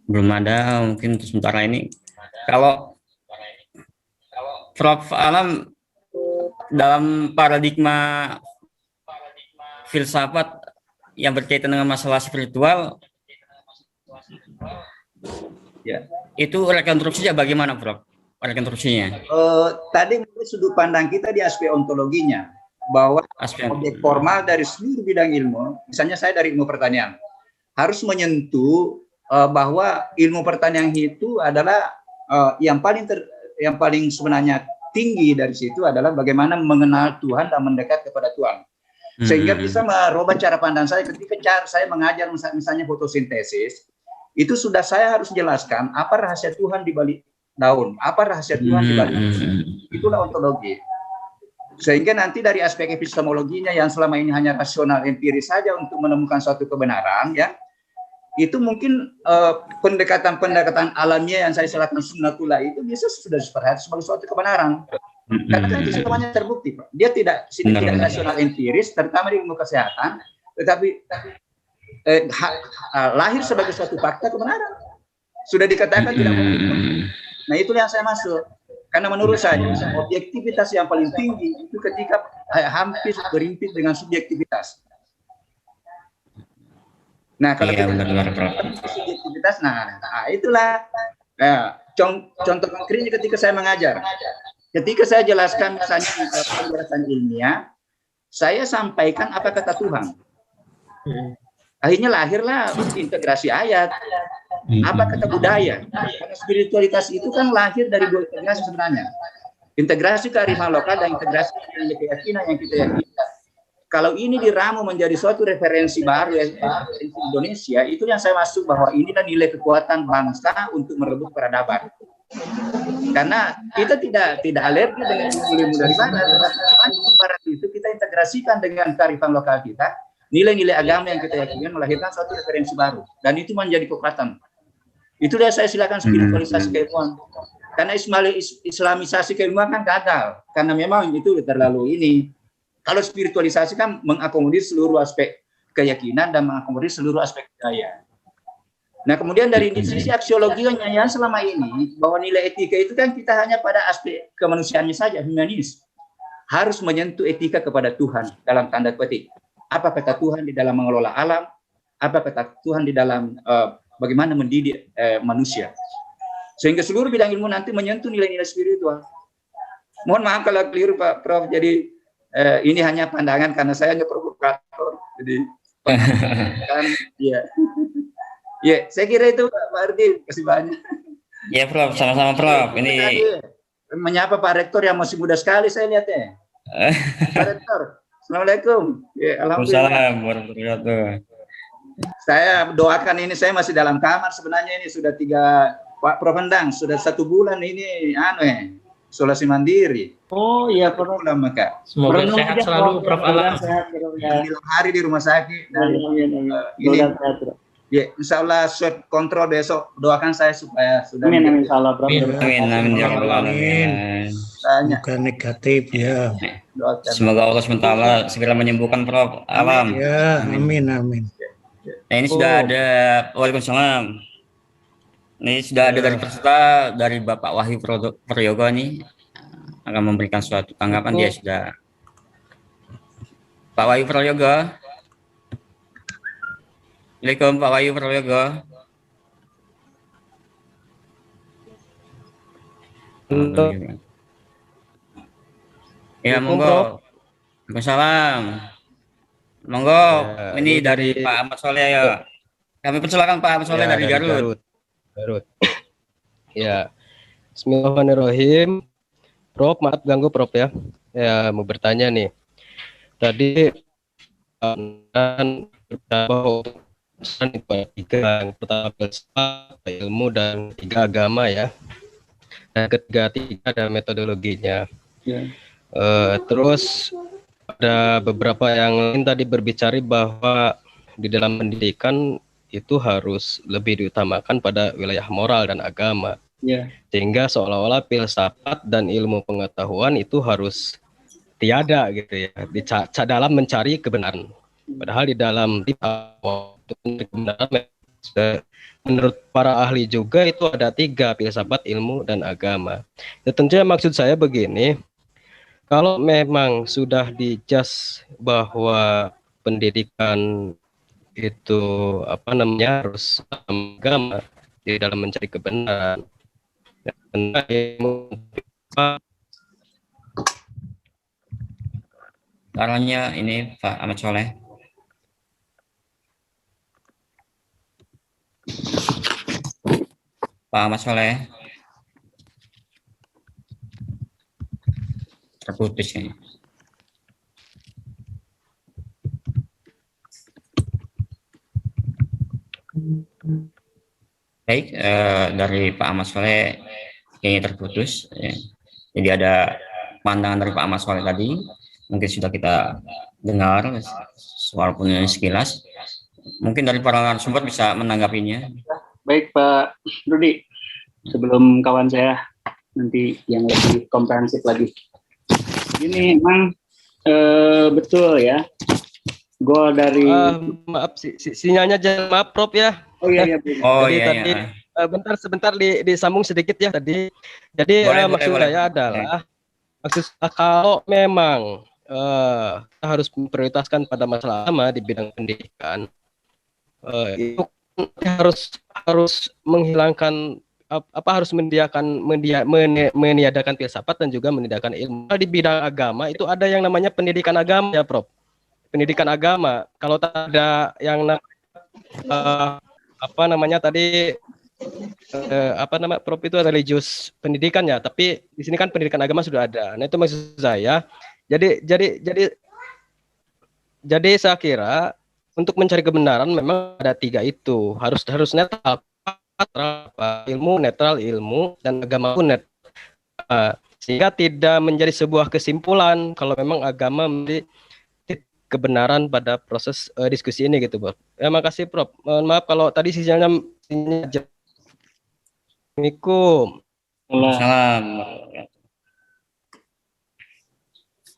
belum ada mungkin untuk sementara ini. Kalau Prof. Alam dalam paradigma filsafat yang berkaitan dengan masalah spiritual, ya, itu rekonstruksinya bagaimana, Prof? Rekonstruksinya? Tadi sudut pandang kita di aspek ontologinya, bahwa objek formal dari seluruh bidang ilmu, misalnya saya dari ilmu pertanian, harus menyentuh bahwa ilmu pertanian itu adalah yang paling sebenarnya tinggi dari situ adalah bagaimana mengenal Tuhan dan mendekat kepada Tuhan. Sehingga bisa merubah cara pandang saya ketika saya mengajar misalnya fotosintesis, itu sudah saya harus jelaskan apa rahasia Tuhan di balik daun, apa rahasia Tuhan di balik. Itulah ontologi. Sehingga nanti dari aspek epistemologinya yang selama ini hanya rasional empiris saja untuk menemukan suatu kebenaran, ya, itu mungkin pendekatan-pendekatan alamiah yang saya silakan sunnatullah itu bisa sudah diperhatikan sebagai suatu kebenaran. Karena kan itu semuanya terbukti, Pak. Dia tidak rasional empiris, terutama di ilmu kesehatan, tetapi lahir sebagai suatu fakta kebenaran. Sudah dikatakan tidak mungkin. Nah, itulah yang saya masuk. Karena menurut saya objektivitas yang paling tinggi itu ketika hampir berimpit dengan subjektivitas. Nah, kalau kita subjektivitas, itulah contoh konkretnya ketika saya mengajar. Ketika saya jelaskan misalnya penjelasan ilmiah, saya sampaikan apa kata Tuhan. Akhirnya lahirlah integrasi ayat. Apa kata budaya? Karena spiritualitas itu kan lahir dari dua integrasi sebenarnya. Integrasi kearifan lokal dan integrasi dengan keyakinan yang kita yakini. Kalau ini diramu menjadi suatu referensi baru ya, referensi Indonesia, itu yang saya masuk bahwa inilah nilai kekuatan bangsa untuk merebut peradaban. Karena kita tidak alergi dengan ilmu dari barat, tetapi barat itu kita integrasikan dengan kearifan lokal kita, nilai-nilai agama yang kita yakini melahirkan suatu referensi baru, dan itu menjadi kekuatan. Itulah saya silakan spiritualisasi keilmuan. Karena islamisasi keilmuan kan gagal, karena memang itu terlalu ini. Kalau spiritualisasi kan mengakomodir seluruh aspek keyakinan dan mengakomodir seluruh aspek budaya. Nah, kemudian dari sisi aksiologinya yang selama ini, bahwa nilai etika itu kan kita hanya pada aspek kemanusiaannya saja, humanis. Harus menyentuh etika kepada Tuhan dalam tanda petik. Apa kata Tuhan di dalam mengelola alam? Apa kata Tuhan di dalam bagaimana mendidik manusia? Sehingga seluruh bidang ilmu nanti menyentuh nilai-nilai spiritual. Mohon maaf kalau keliru, Pak Prof. Jadi ini hanya pandangan karena saya hanya provokator. Jadi kan, ya. Ya, saya kira itu Pak Ardi, kasih banyak. Ya, Prof, sama-sama Prof. Ini menyapa Pak Rektor yang masih muda sekali saya lihat ya. Pak Rektor, Assalamualaikum. Ya, alhamdulillah. Waalaikumsalam warahmatullahi wabarakatuh. Saya doakan ini, saya masih dalam kamar sebenarnya ini sudah 3 Pak Prof Endang sudah 1 bulan ini isolasi mandiri. Oh iya, Prof. Maka Semoga sehat selalu, Prof. Alam. Hari di rumah sakit dan ini. Ya, insya Allah swab kontrol besok. Doakan saya supaya sudah. Amin, insya Allah. Amin, ya rabbal alamin. Bukan negatif ya. Semoga Allah SWT segera menyembuhkan Prof. Alam. Ya, amin. Nah, ini sudah ada. Waalaikumsalam. Ini sudah ada dari peserta, dari Bapak Wahyu Prayogo nih akan memberikan suatu tanggapan. Dia sudah. Pak Wahyu Prayogo. Assalamualaikum Pak Wahyu Prayogo. Ya, monggo. Waalaikumsalam. Monggo, ini dari Pak Ahmad Soleh ya. Kami persilakan Pak Ahmad Soleh dari Garut. Ya, Bismillahirrahmanirrahim. Prof, maaf ganggu Prof ya. Ya mau bertanya nih. Tadi kan bahwa tiga, yang pertama filsafat, ilmu, dan tiga agama ya. Dan ketiga ada metodologinya. Ya. Terus ada beberapa yang lain tadi berbicara bahwa di dalam pendidikan itu harus lebih diutamakan pada wilayah moral dan agama. Ya. Sehingga seolah-olah filsafat dan ilmu pengetahuan itu harus tiada gitu ya dalam mencari kebenaran. Padahal di dalam kebenaran menurut para ahli juga itu ada tiga, filsafat, ilmu, dan agama. Ya, tentunya maksud saya begini, kalau memang sudah dijas bahwa pendidikan itu harus agama di dalam mencari kebenaran. Caranya ini Pak Ahmad Soleh. Pak Ahmad Soleh. Terputus ini. Baik, dari Pak Ahmad Soleh kayaknya terputus. Ya. Jadi ada pandangan dari Pak Ahmad Soleh tadi, mungkin sudah kita dengar, walaupun sekilas. Mungkin dari para narasumber bisa menanggapinya. Baik Pak Rudi, sebelum kawan saya nanti yang lebih komprehensif lagi. Ini memang betul ya. Gue dari maaf sinyalnya jangan, maaf Prof ya. Oh iya. Jadi tadi sebentar disambung sedikit ya tadi. Jadi maksud saya adalah kalau memang kita harus memprioritaskan pada masalah agama di bidang pendidikan, itu harus menghilangkan harus meniadakan filsafat dan juga meniadakan ilmu. Di bidang agama itu ada yang namanya pendidikan agama ya Prof. Pendidikan agama. Kalau tak ada yang Prof itu religius pendidikan ya, tapi di sini kan pendidikan agama sudah ada. Nah itu maksud saya. Jadi saya kira untuk mencari kebenaran memang ada tiga itu, harus netral, ilmu netral, ilmu dan agama pun netral, sehingga tidak menjadi sebuah kesimpulan kalau memang agama menjadi kebenaran pada proses diskusi ini gitu, Prof. Ya, makasih Prof. Mohon maaf kalau tadi sinyalnya. Assalamualaikum. Salam.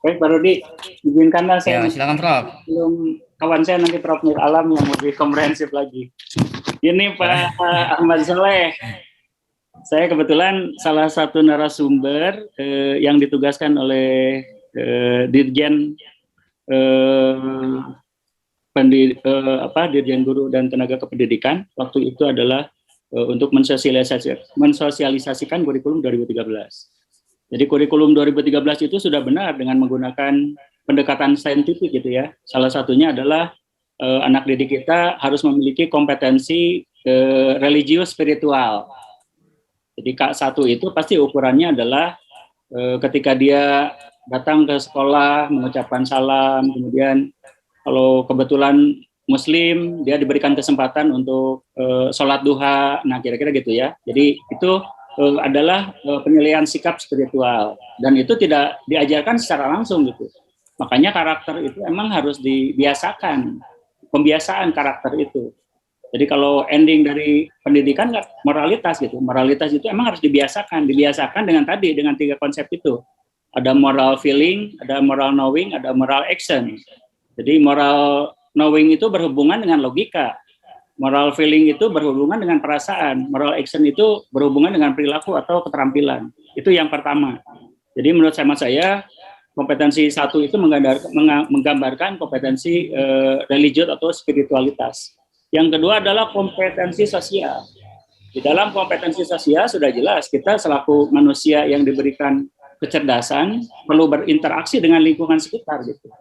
Baik Pak Rudi, izinkanlah saya. Ya, silakan Prof. Belum kawan saya nanti Prof Nur Alam yang lebih komprehensif lagi. Ini Pak Ahmad Soleh. Saya kebetulan salah satu narasumber yang ditugaskan oleh Dirjen Dirjen Guru dan Tenaga Kependidikan waktu itu adalah untuk mensosialisasikan kurikulum 2013. Jadi kurikulum 2013 itu sudah benar dengan menggunakan pendekatan saintifik gitu ya. Salah satunya adalah anak didik kita harus memiliki kompetensi religius spiritual. Jadi K1 itu pasti ukurannya adalah ketika dia datang ke sekolah mengucapkan salam, kemudian kalau kebetulan Muslim dia diberikan kesempatan untuk sholat duha, nah kira-kira gitu ya. Jadi itu adalah penilaian sikap spiritual dan itu tidak diajarkan secara langsung gitu. Makanya karakter itu emang harus dibiasakan, pembiasaan karakter itu. Jadi kalau ending dari pendidikan moralitas gitu, moralitas itu emang harus dibiasakan dengan tiga konsep itu. Ada moral feeling, ada moral knowing, ada moral action. Jadi moral knowing itu berhubungan dengan logika. Moral feeling itu berhubungan dengan perasaan, moral action itu berhubungan dengan perilaku atau keterampilan. Itu yang pertama. Jadi menurut saya kompetensi satu itu menggambarkan kompetensi religius atau spiritualitas. Yang kedua adalah kompetensi sosial. Di dalam kompetensi sosial sudah jelas kita selaku manusia yang diberikan kecerdasan perlu berinteraksi dengan lingkungan sekitar gitu.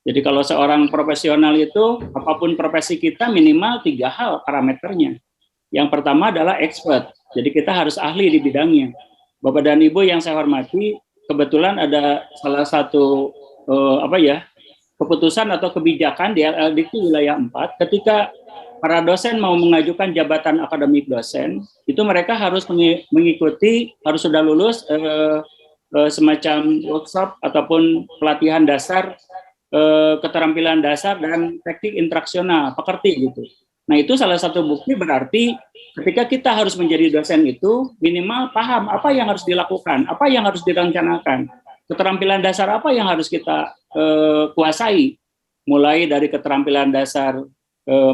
Jadi kalau seorang profesional itu, apapun profesi kita minimal 3 hal parameternya. Yang pertama adalah expert, jadi kita harus ahli di bidangnya. Bapak dan Ibu yang saya hormati, kebetulan ada salah satu keputusan atau kebijakan di LLDQ wilayah 4 ketika para dosen mau mengajukan jabatan akademik dosen, itu mereka harus mengikuti, harus sudah lulus semacam workshop ataupun pelatihan dasar, keterampilan dasar dan teknik interaksional, pekerti gitu. Nah itu salah satu bukti berarti ketika kita harus menjadi dosen itu minimal paham apa yang harus dilakukan, apa yang harus direncanakan, keterampilan dasar apa yang harus kita kuasai, mulai dari keterampilan dasar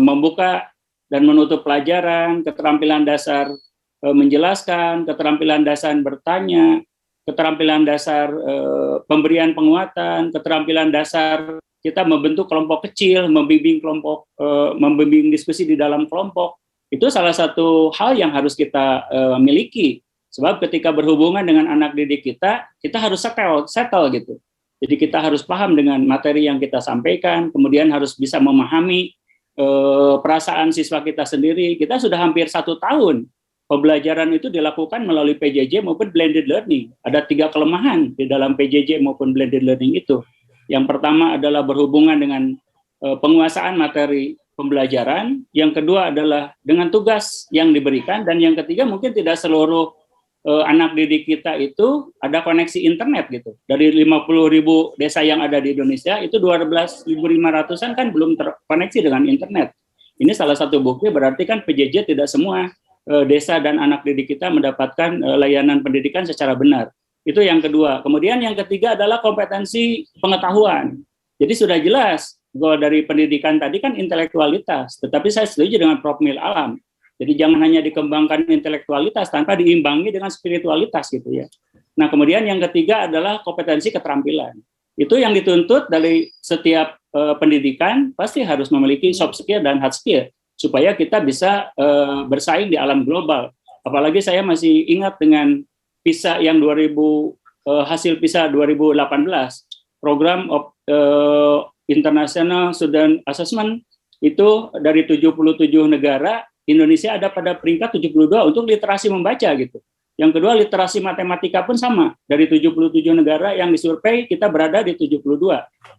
membuka dan menutup pelajaran, keterampilan dasar menjelaskan, keterampilan dasar bertanya, keterampilan dasar pemberian penguatan, keterampilan dasar kita membentuk kelompok kecil, membimbing diskusi di dalam kelompok. Itu salah satu hal yang harus kita miliki. Sebab ketika berhubungan dengan anak didik kita harus settle gitu. Jadi kita harus paham dengan materi yang kita sampaikan, kemudian harus bisa memahami perasaan siswa kita sendiri. Kita sudah hampir 1 tahun pembelajaran itu dilakukan melalui PJJ maupun blended learning. Ada 3 kelemahan di dalam PJJ maupun blended learning itu. Yang pertama adalah berhubungan dengan penguasaan materi pembelajaran, yang kedua adalah dengan tugas yang diberikan, dan yang ketiga mungkin tidak seluruh anak didik kita itu ada koneksi internet gitu. Dari 50.000 desa yang ada di Indonesia, itu 12.500-an kan belum terkoneksi dengan internet. Ini salah satu bukti berarti kan PJJ tidak semua desa dan anak didik kita mendapatkan layanan pendidikan secara benar. Itu yang kedua. Kemudian yang ketiga adalah kompetensi pengetahuan. Jadi sudah jelas goal dari pendidikan tadi kan intelektualitas, tetapi saya setuju dengan Prof. Mil Alam. Jadi jangan hanya dikembangkan intelektualitas tanpa diimbangi dengan spiritualitas gitu ya. Nah kemudian yang ketiga adalah kompetensi keterampilan. Itu yang dituntut dari setiap pendidikan pasti harus memiliki soft skill dan hard skill supaya kita bisa bersaing di alam global. Apalagi saya masih ingat dengan PISA yang hasil PISA 2018, program of International Student Assessment, itu dari 77 negara, Indonesia ada pada peringkat 72 untuk literasi membaca gitu. Yang kedua literasi matematika pun sama, dari 77 negara yang disurvei kita berada di 72.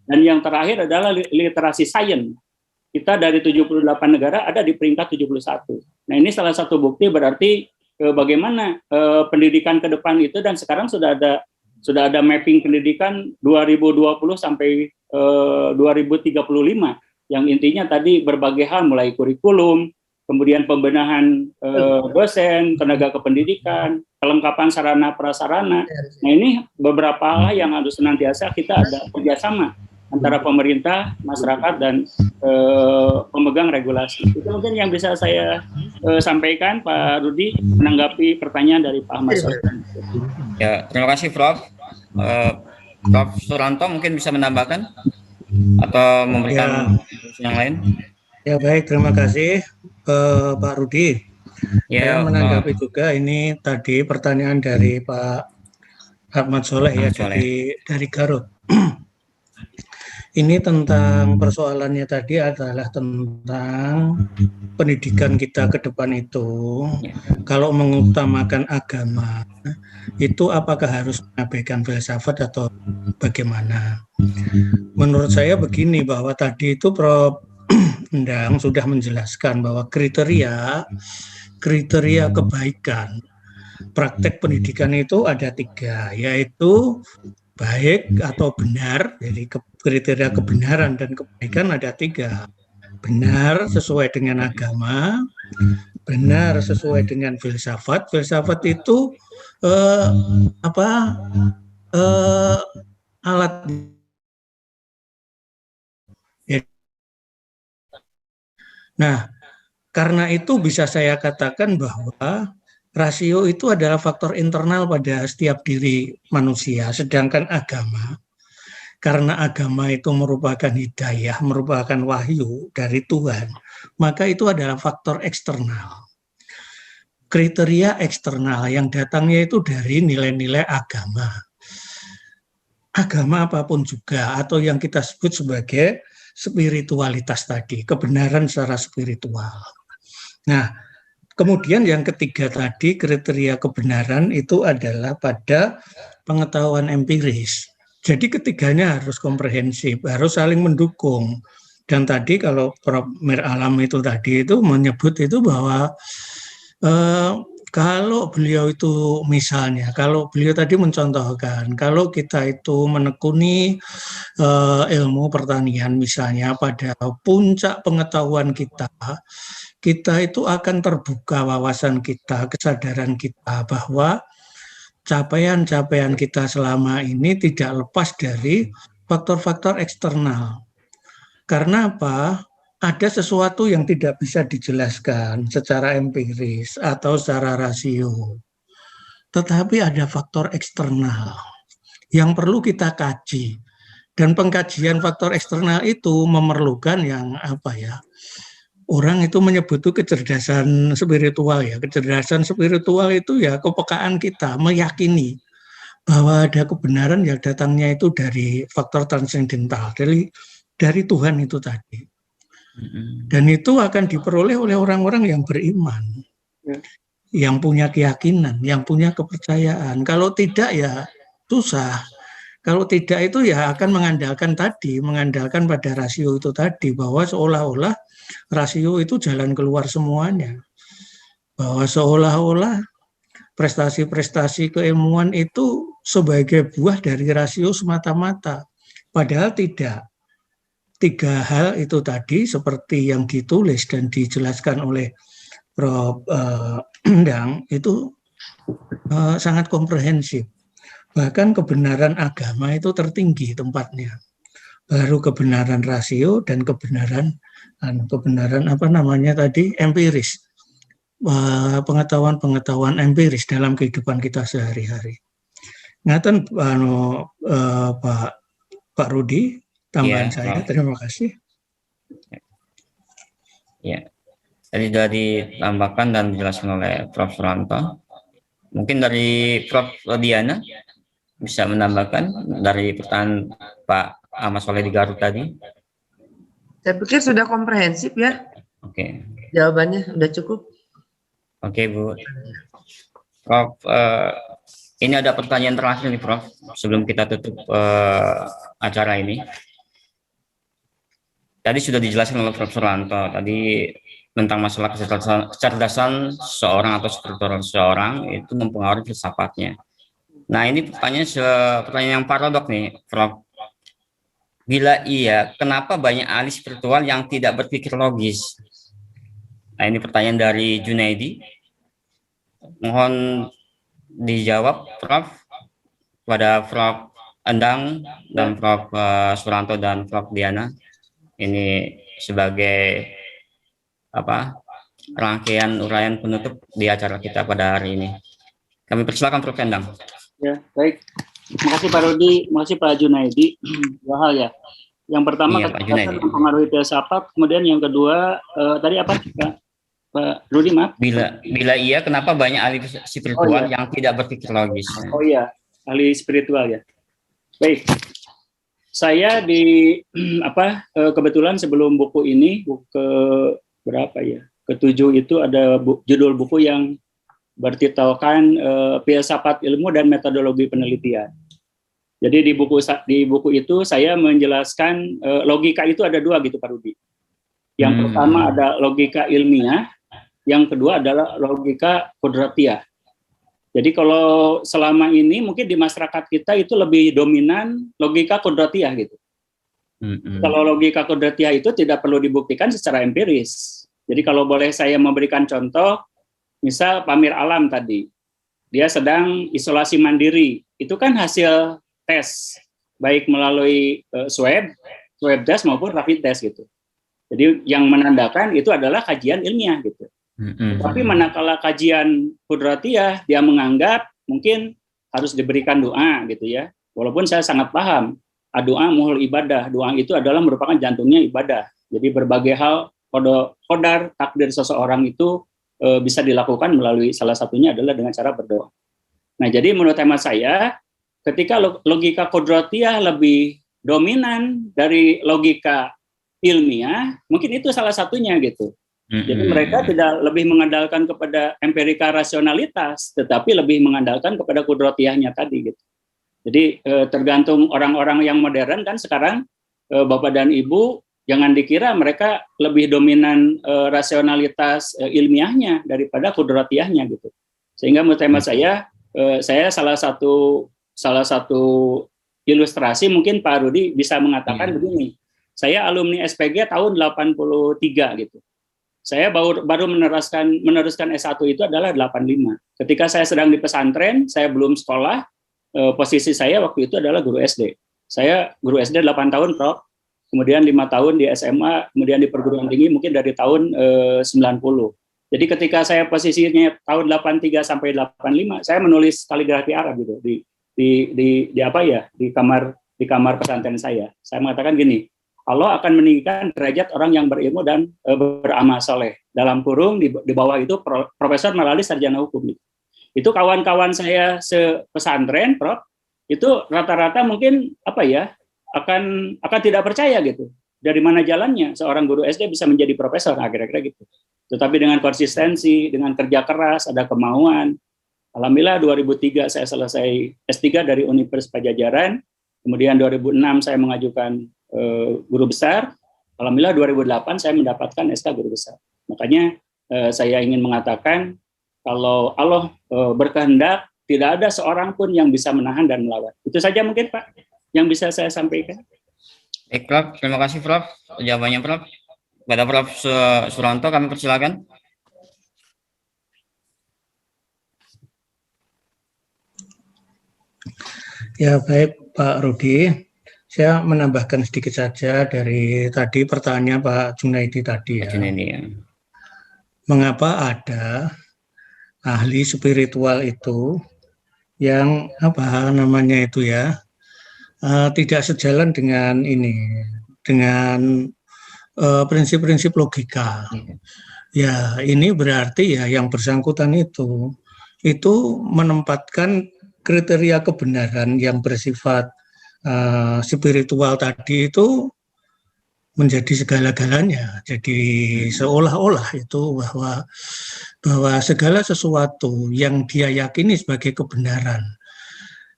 Dan yang terakhir adalah literasi sains. Kita dari 78 negara ada di peringkat 71. Nah ini salah satu bukti berarti bagaimana pendidikan ke depan itu, dan sekarang sudah ada mapping pendidikan 2020 sampai 2035 yang intinya tadi berbagai hal mulai kurikulum, kemudian pembenahan dosen, tenaga kependidikan, kelengkapan sarana prasarana. Nah ini beberapa hal yang harus senantiasa kita ada kerjasama antara pemerintah, masyarakat, dan pemegang regulasi. Itu mungkin yang bisa saya sampaikan, Pak Rudi, menanggapi pertanyaan dari Pak Ahmad Sofyan. Ya, terima kasih Prof. Prof. Suranto mungkin bisa menambahkan atau memberikan yang lain. Ya baik, terima kasih Pak Rudi. Ya, saya menanggapi juga ini tadi pertanyaan dari Pak Ahmad Soleh ya, dari Garut. Ini tentang persoalannya tadi adalah tentang pendidikan kita ke depan itu. Kalau mengutamakan agama, itu apakah harus mengabaikan filsafat atau bagaimana? Menurut saya begini, bahwa tadi itu Prof. Endang sudah menjelaskan bahwa kriteria kebaikan praktek pendidikan itu ada 3, yaitu baik atau benar. Jadi kriteria kebenaran dan kebaikan ada 3. Benar sesuai dengan agama, benar sesuai dengan filsafat. Filsafat itu alat. Nah, karena itu bisa saya katakan bahwa rasio itu adalah faktor internal pada setiap diri manusia, sedangkan agama, karena agama itu merupakan hidayah, merupakan wahyu dari Tuhan, maka itu adalah faktor eksternal. Kriteria eksternal yang datangnya itu dari nilai-nilai agama. Agama apapun juga, atau yang kita sebut sebagai spiritualitas tadi, kebenaran secara spiritual. Nah, Kemudian yang ketiga tadi, kriteria kebenaran itu adalah pada pengetahuan empiris. Jadi ketiganya harus komprehensif, harus saling mendukung. Dan tadi kalau Prof. Mir Alam itu tadi itu menyebut itu bahwa kalau beliau itu misalnya, kalau beliau tadi mencontohkan, kalau kita itu menekuni ilmu pertanian misalnya pada puncak pengetahuan kita itu akan terbuka wawasan kita, kesadaran kita bahwa capaian-capaian kita selama ini tidak lepas dari faktor-faktor eksternal. Karena apa? Ada sesuatu yang tidak bisa dijelaskan secara empiris atau secara rasio. Tetapi ada faktor eksternal yang perlu kita kaji. Dan pengkajian faktor eksternal itu memerlukan yang apa ya? Orang itu menyebut itu kecerdasan spiritual ya. Kecerdasan spiritual itu ya kepekaan kita meyakini bahwa ada kebenaran yang datangnya itu dari faktor transendental, dari Tuhan itu tadi. Dan itu akan diperoleh oleh orang-orang yang beriman, yang punya keyakinan, yang punya kepercayaan. Kalau tidak ya susah. Kalau tidak itu ya akan mengandalkan pada rasio itu tadi, bahwa seolah-olah rasio itu jalan keluar semuanya. Bahwa seolah-olah prestasi-prestasi keilmuan itu sebagai buah dari rasio semata-mata. Padahal tidak. 3 hal itu tadi seperti yang ditulis dan dijelaskan oleh Prof. Endang itu sangat komprehensif. Bahkan kebenaran agama itu tertinggi tempatnya. Baru kebenaran rasio dan kebenaran apa namanya tadi empiris. Pengetahuan empiris dalam kehidupan kita sehari-hari. Ngaten Pak Rudi, tambahan saya. Terima kasih. Ya, tadi sudah ditambahkan dan dijelaskan oleh Prof. Suranto. Mungkin dari Prof. Diana bisa menambahkan dari pertanyaan Pak Ahmad Soleh di Garut tadi. Saya pikir sudah komprehensif ya. Oke. Jawabannya sudah cukup. Oke, Bu. Prof, ini ada pertanyaan terakhir nih, Prof. Sebelum kita tutup acara ini. Tadi sudah dijelaskan oleh Prof. Suranto tadi tentang masalah kecerdasan seorang atau struktural seseorang itu mempengaruhi filsafatnya. Nah, ini pertanyaan yang paradok nih, Prof. Bila iya, kenapa banyak ahli spiritual yang tidak berpikir logis? Nah, ini pertanyaan dari Junaidi. Mohon dijawab, Prof. Pada Prof. Endang dan Prof. Suranto dan Prof. Diana. Ini sebagai rangkaian uraian penutup di acara kita pada hari ini. Kami persilakan Prof. Endang. Ya, baik. Terima kasih Pak Rudi, terima kasih Pak Junaidi. Dua hal ya. Yang pertama kecerdasan mempengaruhi filsafat, kemudian yang kedua tadi apa Pak Rudi, maaf? Bila iya, kenapa banyak ahli spiritual yang tidak berpikir logis? Oh iya, ahli spiritual ya. Baik. Saya kebetulan sebelum buku ini, buku berapa ya? Ke-7 itu ada judul buku yang bertitelkan filsafat ilmu dan metodologi penelitian. Jadi di buku itu saya menjelaskan logika itu ada 2 gitu Pak Rudi. Yang pertama ada logika ilmiah, yang kedua adalah logika kodratiah. Jadi kalau selama ini mungkin di masyarakat kita itu lebih dominan logika kodratiah gitu. Kalau logika kodratiah itu tidak perlu dibuktikan secara empiris. Jadi kalau boleh saya memberikan contoh, misal Pak Mir Alam tadi, dia sedang isolasi mandiri, itu kan hasil tes, baik melalui swab test maupun rapid test gitu. Jadi yang menandakan itu adalah kajian ilmiah gitu. Tapi manakala kajian kodratiah, dia menganggap mungkin harus diberikan doa gitu ya. Walaupun saya sangat paham, doa muhul ibadah, doa itu adalah merupakan jantungnya ibadah. Jadi berbagai hal, qadar, takdir seseorang itu bisa dilakukan melalui salah satunya adalah dengan cara berdoa. Nah, jadi menurut hemat saya, ketika logika kodratiah lebih dominan dari logika ilmiah, mungkin itu salah satunya gitu. Jadi mereka tidak lebih mengandalkan kepada empirika rasionalitas, tetapi lebih mengandalkan kepada kudrotiyahnya tadi gitu. Jadi tergantung orang-orang yang modern kan sekarang, Bapak dan Ibu, jangan dikira mereka lebih dominan rasionalitas ilmiahnya daripada kudrotiyahnya gitu. Sehingga menurut hemat saya salah satu ilustrasi mungkin Pak Rudi bisa mengatakan begini. Saya alumni SPG tahun 83 gitu. Saya baru meneruskan S1 itu adalah 85. Ketika saya sedang di pesantren, saya belum sekolah, posisi saya waktu itu adalah guru SD. Saya guru SD 8 tahun, Prof. Kemudian 5 tahun di SMA, kemudian di perguruan tinggi mungkin dari tahun 90. Jadi ketika saya posisinya tahun 83 sampai 85, saya menulis kaligrafi Arab gitu di kamar pesantren saya. Saya mengatakan gini, Allah akan meninggikan derajat orang yang berilmu dan beramal soleh. Dalam kurung di bawah itu Profesor Malali sarjana hukum. Itu kawan-kawan saya sepesantren, Prof. Itu rata-rata mungkin akan tidak percaya gitu. Dari mana jalannya seorang guru SD bisa menjadi profesor, kira-kira gitu. Tetapi dengan konsistensi, dengan kerja keras, ada kemauan. Alhamdulillah 2003 saya selesai S3 dari Universitas Pajajaran. Kemudian 2006 saya mengajukan guru besar. Alhamdulillah 2008 saya mendapatkan SK guru besar. Makanya saya ingin mengatakan kalau Allah berkehendak, tidak ada seorang pun yang bisa menahan dan melawan. Itu saja mungkin Pak yang bisa saya sampaikan. Baik Prof, terima kasih Prof jawabannya Prof. Pada Prof Suranto kami persilakan. Ya baik Pak Rudi. Saya menambahkan sedikit saja dari tadi pertanyaan Pak Junaidi tadi ya. Mengapa ada ahli spiritual itu yang tidak sejalan dengan prinsip-prinsip logika. Ya ini berarti ya yang bersangkutan itu menempatkan kriteria kebenaran yang bersifat spiritual tadi itu menjadi segala-galanya. Jadi seolah-olah itu bahwa segala sesuatu yang dia yakini sebagai kebenaran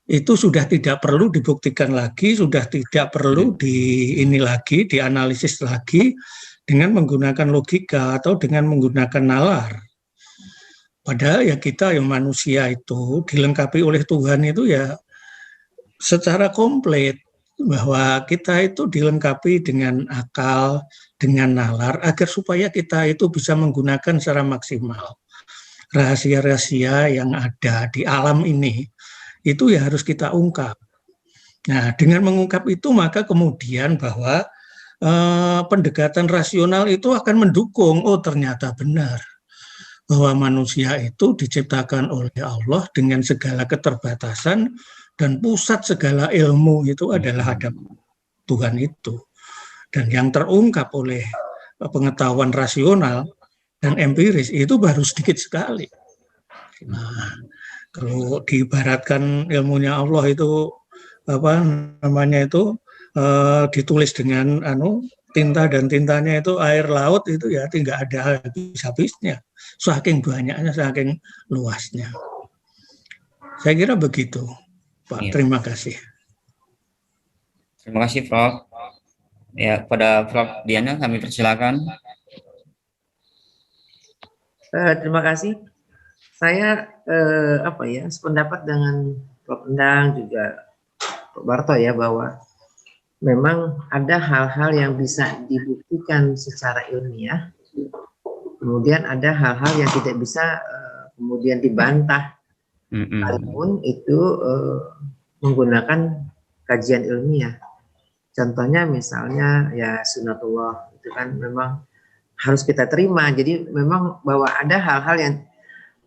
itu sudah tidak perlu dibuktikan lagi, sudah tidak perlu dianalisis lagi dengan menggunakan logika atau dengan menggunakan nalar. Padahal ya kita yang manusia itu dilengkapi oleh Tuhan itu ya secara komplit, bahwa kita itu dilengkapi dengan akal, dengan nalar, agar supaya kita itu bisa menggunakan secara maksimal rahasia-rahasia yang ada di alam ini, itu ya harus kita ungkap. Nah, dengan mengungkap itu maka kemudian bahwa pendekatan rasional itu akan mendukung, oh ternyata benar, bahwa manusia itu diciptakan oleh Allah dengan segala keterbatasan, dan pusat segala ilmu itu adalah hadap Tuhan itu. Dan yang terungkap oleh pengetahuan rasional dan empiris itu baru sedikit sekali. Nah, kalau diibaratkan ilmunya Allah itu ditulis dengan tinta, dan tintanya itu air laut itu ya tidak ada habis-habisnya. Saking banyaknya, saking luasnya. Saya kira begitu. Pak, terima kasih. Terima kasih, Prof. Ya, pada Prof Diana kami persilakan. Terima kasih. Saya sependapat dengan Prof Endang juga Pak Barto ya, bahwa memang ada hal-hal yang bisa dibuktikan secara ilmiah, kemudian ada hal-hal yang tidak bisa kemudian dibantah. Walaupun itu menggunakan kajian ilmiah. Contohnya misalnya ya sunatullah itu kan memang harus kita terima. Jadi memang bahwa ada hal-hal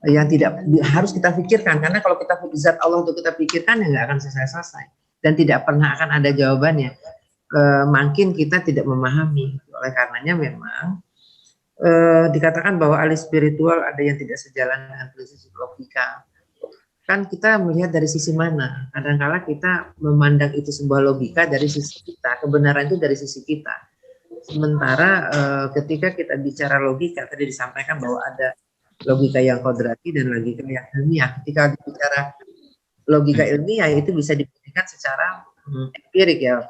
yang tidak harus kita pikirkan, karena kalau kita zat Allah untuk kita pikirkan ya nggak akan selesai-selesai dan tidak pernah akan ada jawabannya. Makin kita tidak memahami. Oleh karenanya memang dikatakan bahwa ahli spiritual ada yang tidak sejalan dengan prinsip logika. Kan kita melihat dari sisi mana. Kadang-kala kita memandang itu sebuah logika dari sisi kita, kebenaran itu dari sisi kita. Sementara ketika kita bicara logika, tadi disampaikan bahwa ada logika yang kodrati dan logika yang ilmiah. Ketika bicara logika ilmiah itu bisa dibuktikan secara empirik ya.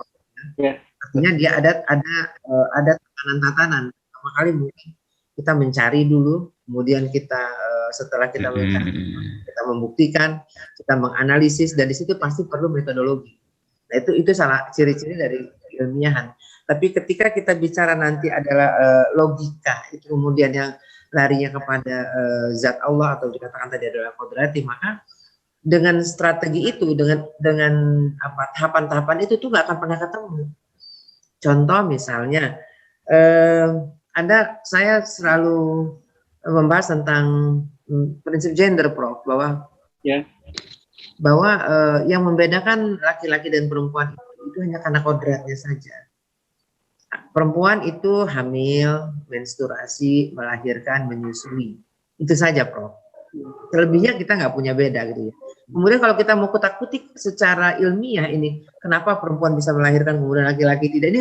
Artinya dia ada tatanan-tatanan. Pertama kali mungkin kita mencari dulu, kemudian kita setelah kita mencari, kita membuktikan, kita menganalisis, dan di situ pasti perlu metodologi. Nah itu salah ciri-ciri dari ilmiahan. Tapi ketika kita bicara nanti adalah logika, itu kemudian yang larinya kepada zat Allah atau dikatakan tadi adalah kodrati, maka dengan strategi itu, dengan apa tahapan-tahapan itu tuh nggak akan pernah ketemu. Contoh misalnya, saya selalu membahas tentang prinsip gender, Prof, bahwa yang membedakan laki-laki dan perempuan itu hanya karena kodratnya saja. Perempuan itu hamil, menstruasi, melahirkan, menyusui. Itu saja, Prof. Selebihnya kita nggak punya beda gitu ya. Kemudian kalau kita mau kutak-kutik secara ilmiah ini, kenapa perempuan bisa melahirkan kemudian laki-laki tidak? Ini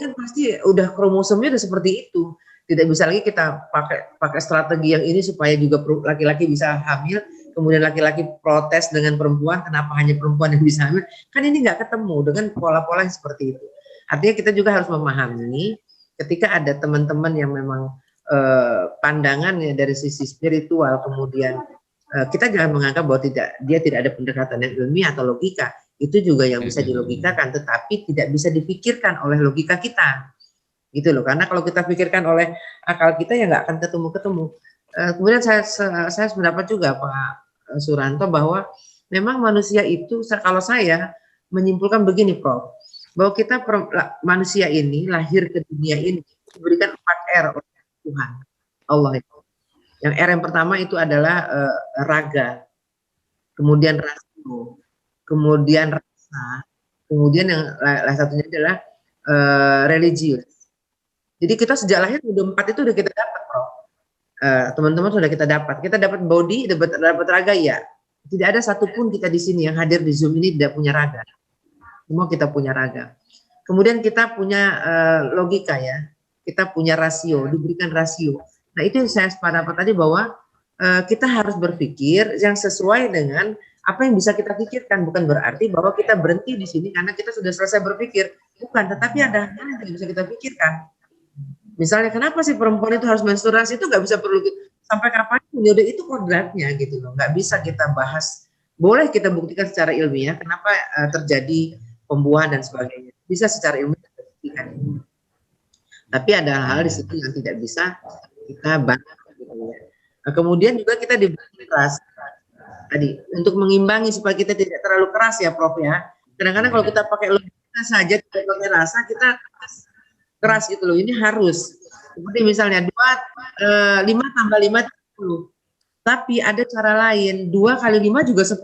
kan pasti udah kromosomnya udah seperti itu. Tidak bisa lagi kita pakai strategi yang ini supaya juga laki-laki bisa hamil, kemudian laki-laki protes dengan perempuan, kenapa hanya perempuan yang bisa hamil? Kan ini nggak ketemu dengan pola-pola yang seperti itu. Artinya kita juga harus memahami ketika ada teman-teman yang memang pandangannya dari sisi spiritual, kemudian kita jangan menganggap bahwa dia tidak ada pendekatan yang ilmiah atau logika. Itu juga yang bisa dilogikakan, tetapi tidak bisa dipikirkan oleh logika kita, gitu loh. Karena kalau kita pikirkan oleh akal kita ya nggak akan ketemu. Kemudian saya pendapat juga Pak Suranto bahwa memang manusia itu, kalau saya menyimpulkan begini, Prof, bahwa kita manusia ini lahir ke dunia ini diberikan 4 R oleh Tuhan Allah itu. Yang R yang pertama itu adalah raga, kemudian rasio, kemudian rasa, kemudian yang satunya adalah religius. Jadi kita sejak lahir udah 4 itu udah kita dapat, Prof. Teman-teman sudah kita dapat. Kita dapat body, dapat raga ya. Tidak ada satupun kita di sini yang hadir di Zoom ini tidak punya raga. Semua kita punya raga. Kemudian kita punya logika ya. Kita punya rasio, diberikan rasio. Nah itu yang saya sependapat tadi bahwa kita harus berpikir yang sesuai dengan apa yang bisa kita pikirkan. Bukan berarti bahwa kita berhenti di sini karena kita sudah selesai berpikir. Bukan, tetapi ada hal yang bisa kita pikirkan. Misalnya kenapa sih perempuan itu harus menstruasi, itu nggak bisa perlu sampai kapan udah itu kodratnya gitu loh. Nggak bisa kita bahas. Boleh kita buktikan secara ilmiah kenapa terjadi pembuahan dan sebagainya. Bisa secara ilmiah kita buktikan. Tapi ada hal di situ yang tidak bisa kita bahas. Gitu ya. Nah, kemudian juga kita diberi keras tadi untuk mengimbangi supaya kita tidak terlalu keras ya, Prof ya. Kadang-kadang kalau kita pakai logika saja tidak pakai rasa, kita keras gitu loh. Ini harus seperti misalnya 5 tambah 5 10. Tapi ada cara lain, 2 kali 5 juga 10.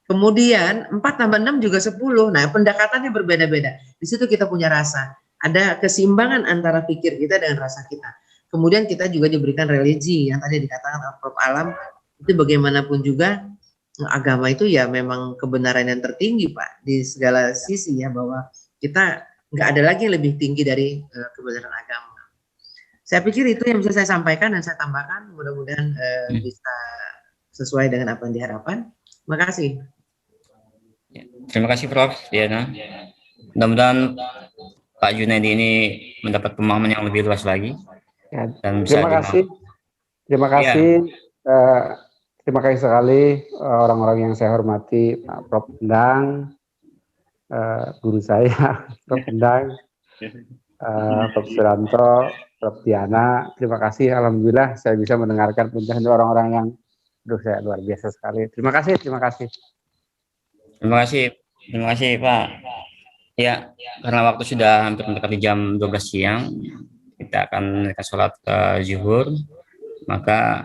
Kemudian 4 tambah 6 juga 10. Nah, pendekatannya berbeda-beda. Di situ kita punya rasa. Ada keseimbangan antara pikir kita dengan rasa kita. Kemudian kita juga diberikan religi yang tadi dikatakan Prof Alam, itu bagaimanapun juga agama itu ya memang kebenaran yang tertinggi, Pak, di segala sisi ya, bahwa kita nggak ada lagi yang lebih tinggi dari kebenaran agama. Saya pikir itu yang bisa saya sampaikan dan saya tambahkan, mudah-mudahan bisa sesuai dengan apa yang diharapkan. Terima kasih. Terima kasih Prof Diana. Mudah-mudahan Pak Junaidi ini mendapat pemahaman yang lebih luas lagi. Ya, dan bisa terima kasih sekali orang-orang yang saya hormati, Pak Prof Endang, guru saya, Prof Endang, Prof Suranto, Prof Diana. Terima kasih, alhamdulillah saya bisa mendengarkan pencerahan orang-orang yang saya luar biasa sekali. Terima kasih. Terima kasih Pak. Ya, karena waktu sudah hampir mendekati jam 12 siang, kita akan menunaikan sholat zuhur. Maka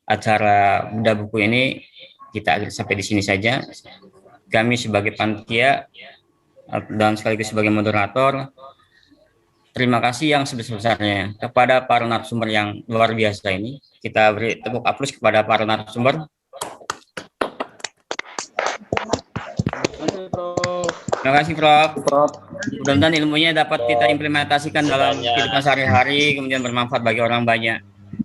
acara Bedah Buku ini kita akhiri sampai di sini saja. Kami sebagai panitia dan sekaligus sebagai moderator, terima kasih yang sebesar-besarnya kepada para narasumber yang luar biasa ini. Kita beri tepuk aplaus kepada para narasumber. Terima kasih Prof. Mudah-mudahan ilmunya dapat kita implementasikan dalam kehidupan sehari-hari, kemudian bermanfaat bagi orang banyak.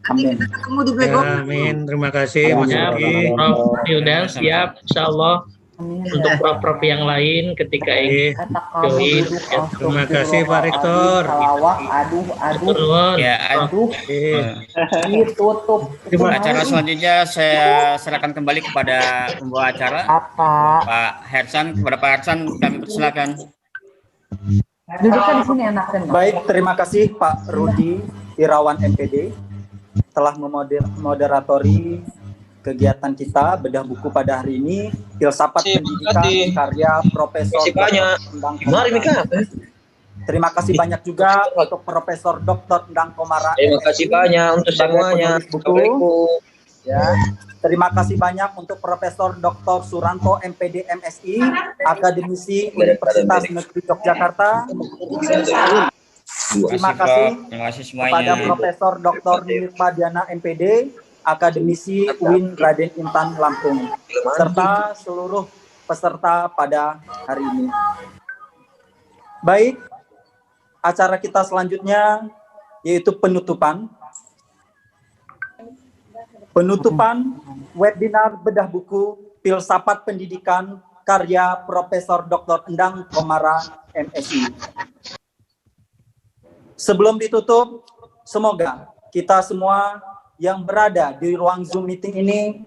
Nanti kita ketemu di Black Ops. Amin. Terima kasih Mas Yogi. Prof Hilda siap, Insya Allah. Untuk prof-prof yang lain ketika ingin join. Terima kasih Pak Rektor. Ya, Ditutup. acara selanjutnya saya serahkan kembali kepada pembawa acara, Pak Hersan. Kepada Pak Hersan kami persilakan. Duduknya di sini enakan. Baik, terima kasih Pak Rudi Irawan MPD telah memoderatori kegiatan kita bedah buku pada hari ini, Filsafat Pendidikan karya Profesor Endang Komara. Terima kasih banyak juga untuk Profesor Dr. Endang Komara. Terima kasih banyak untuk semuanya. Ya. Terima kasih banyak untuk Profesor Dr. Suranto MPD MSI, akademisi Universitas Negeri Yogyakarta. Terima kasih kepada Profesor Dr. Nirma Diana MPD, akademisi UIN Raden Intan Lampung, serta seluruh peserta pada hari ini. Baik, acara kita selanjutnya yaitu penutupan. Penutupan webinar bedah buku Filsafat Pendidikan karya Profesor Dr. Endang Komara MSI. Sebelum ditutup, semoga kita semua yang berada di ruang Zoom meeting ini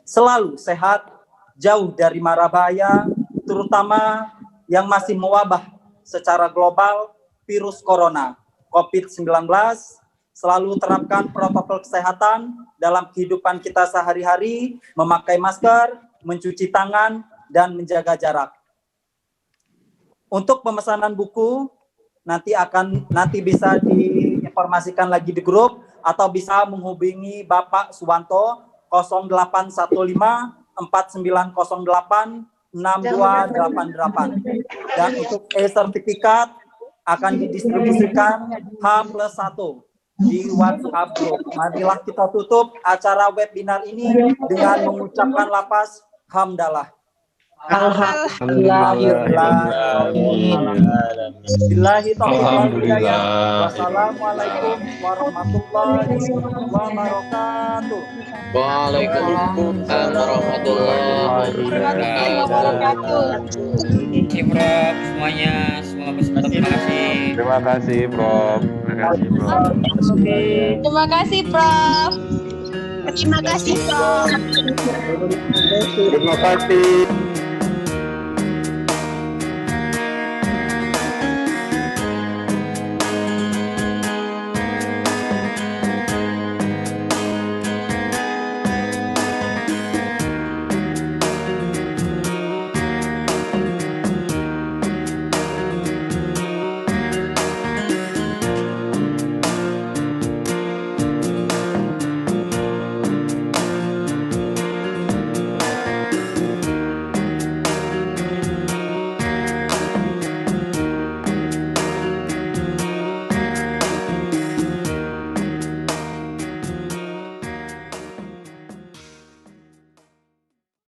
selalu sehat, jauh dari mara bahaya, terutama yang masih mewabah secara global virus corona COVID-19. Selalu terapkan protokol kesehatan dalam kehidupan kita sehari-hari, memakai masker, mencuci tangan, dan menjaga jarak. Untuk pemesanan buku, nanti bisa diinformasikan lagi di grup, atau bisa menghubungi Bapak Suwanto 0815 4908 6288. Dan untuk e-sertifikat akan didistribusikan H+1 di WhatsApp group. Marilah kita tutup acara webinar ini dengan mengucapkan lafaz hamdalah. Wassalamualaikum warahmatullahi wabarakatuh. Waalaikumsalam warahmatullahi wabarakatuh. Terima kasih Prof semuanya, semua peserta. Terima kasih. Terima kasih Prof. Terima kasih Prof. Terima kasih Prof. Terima kasih Prof. Terima kasih.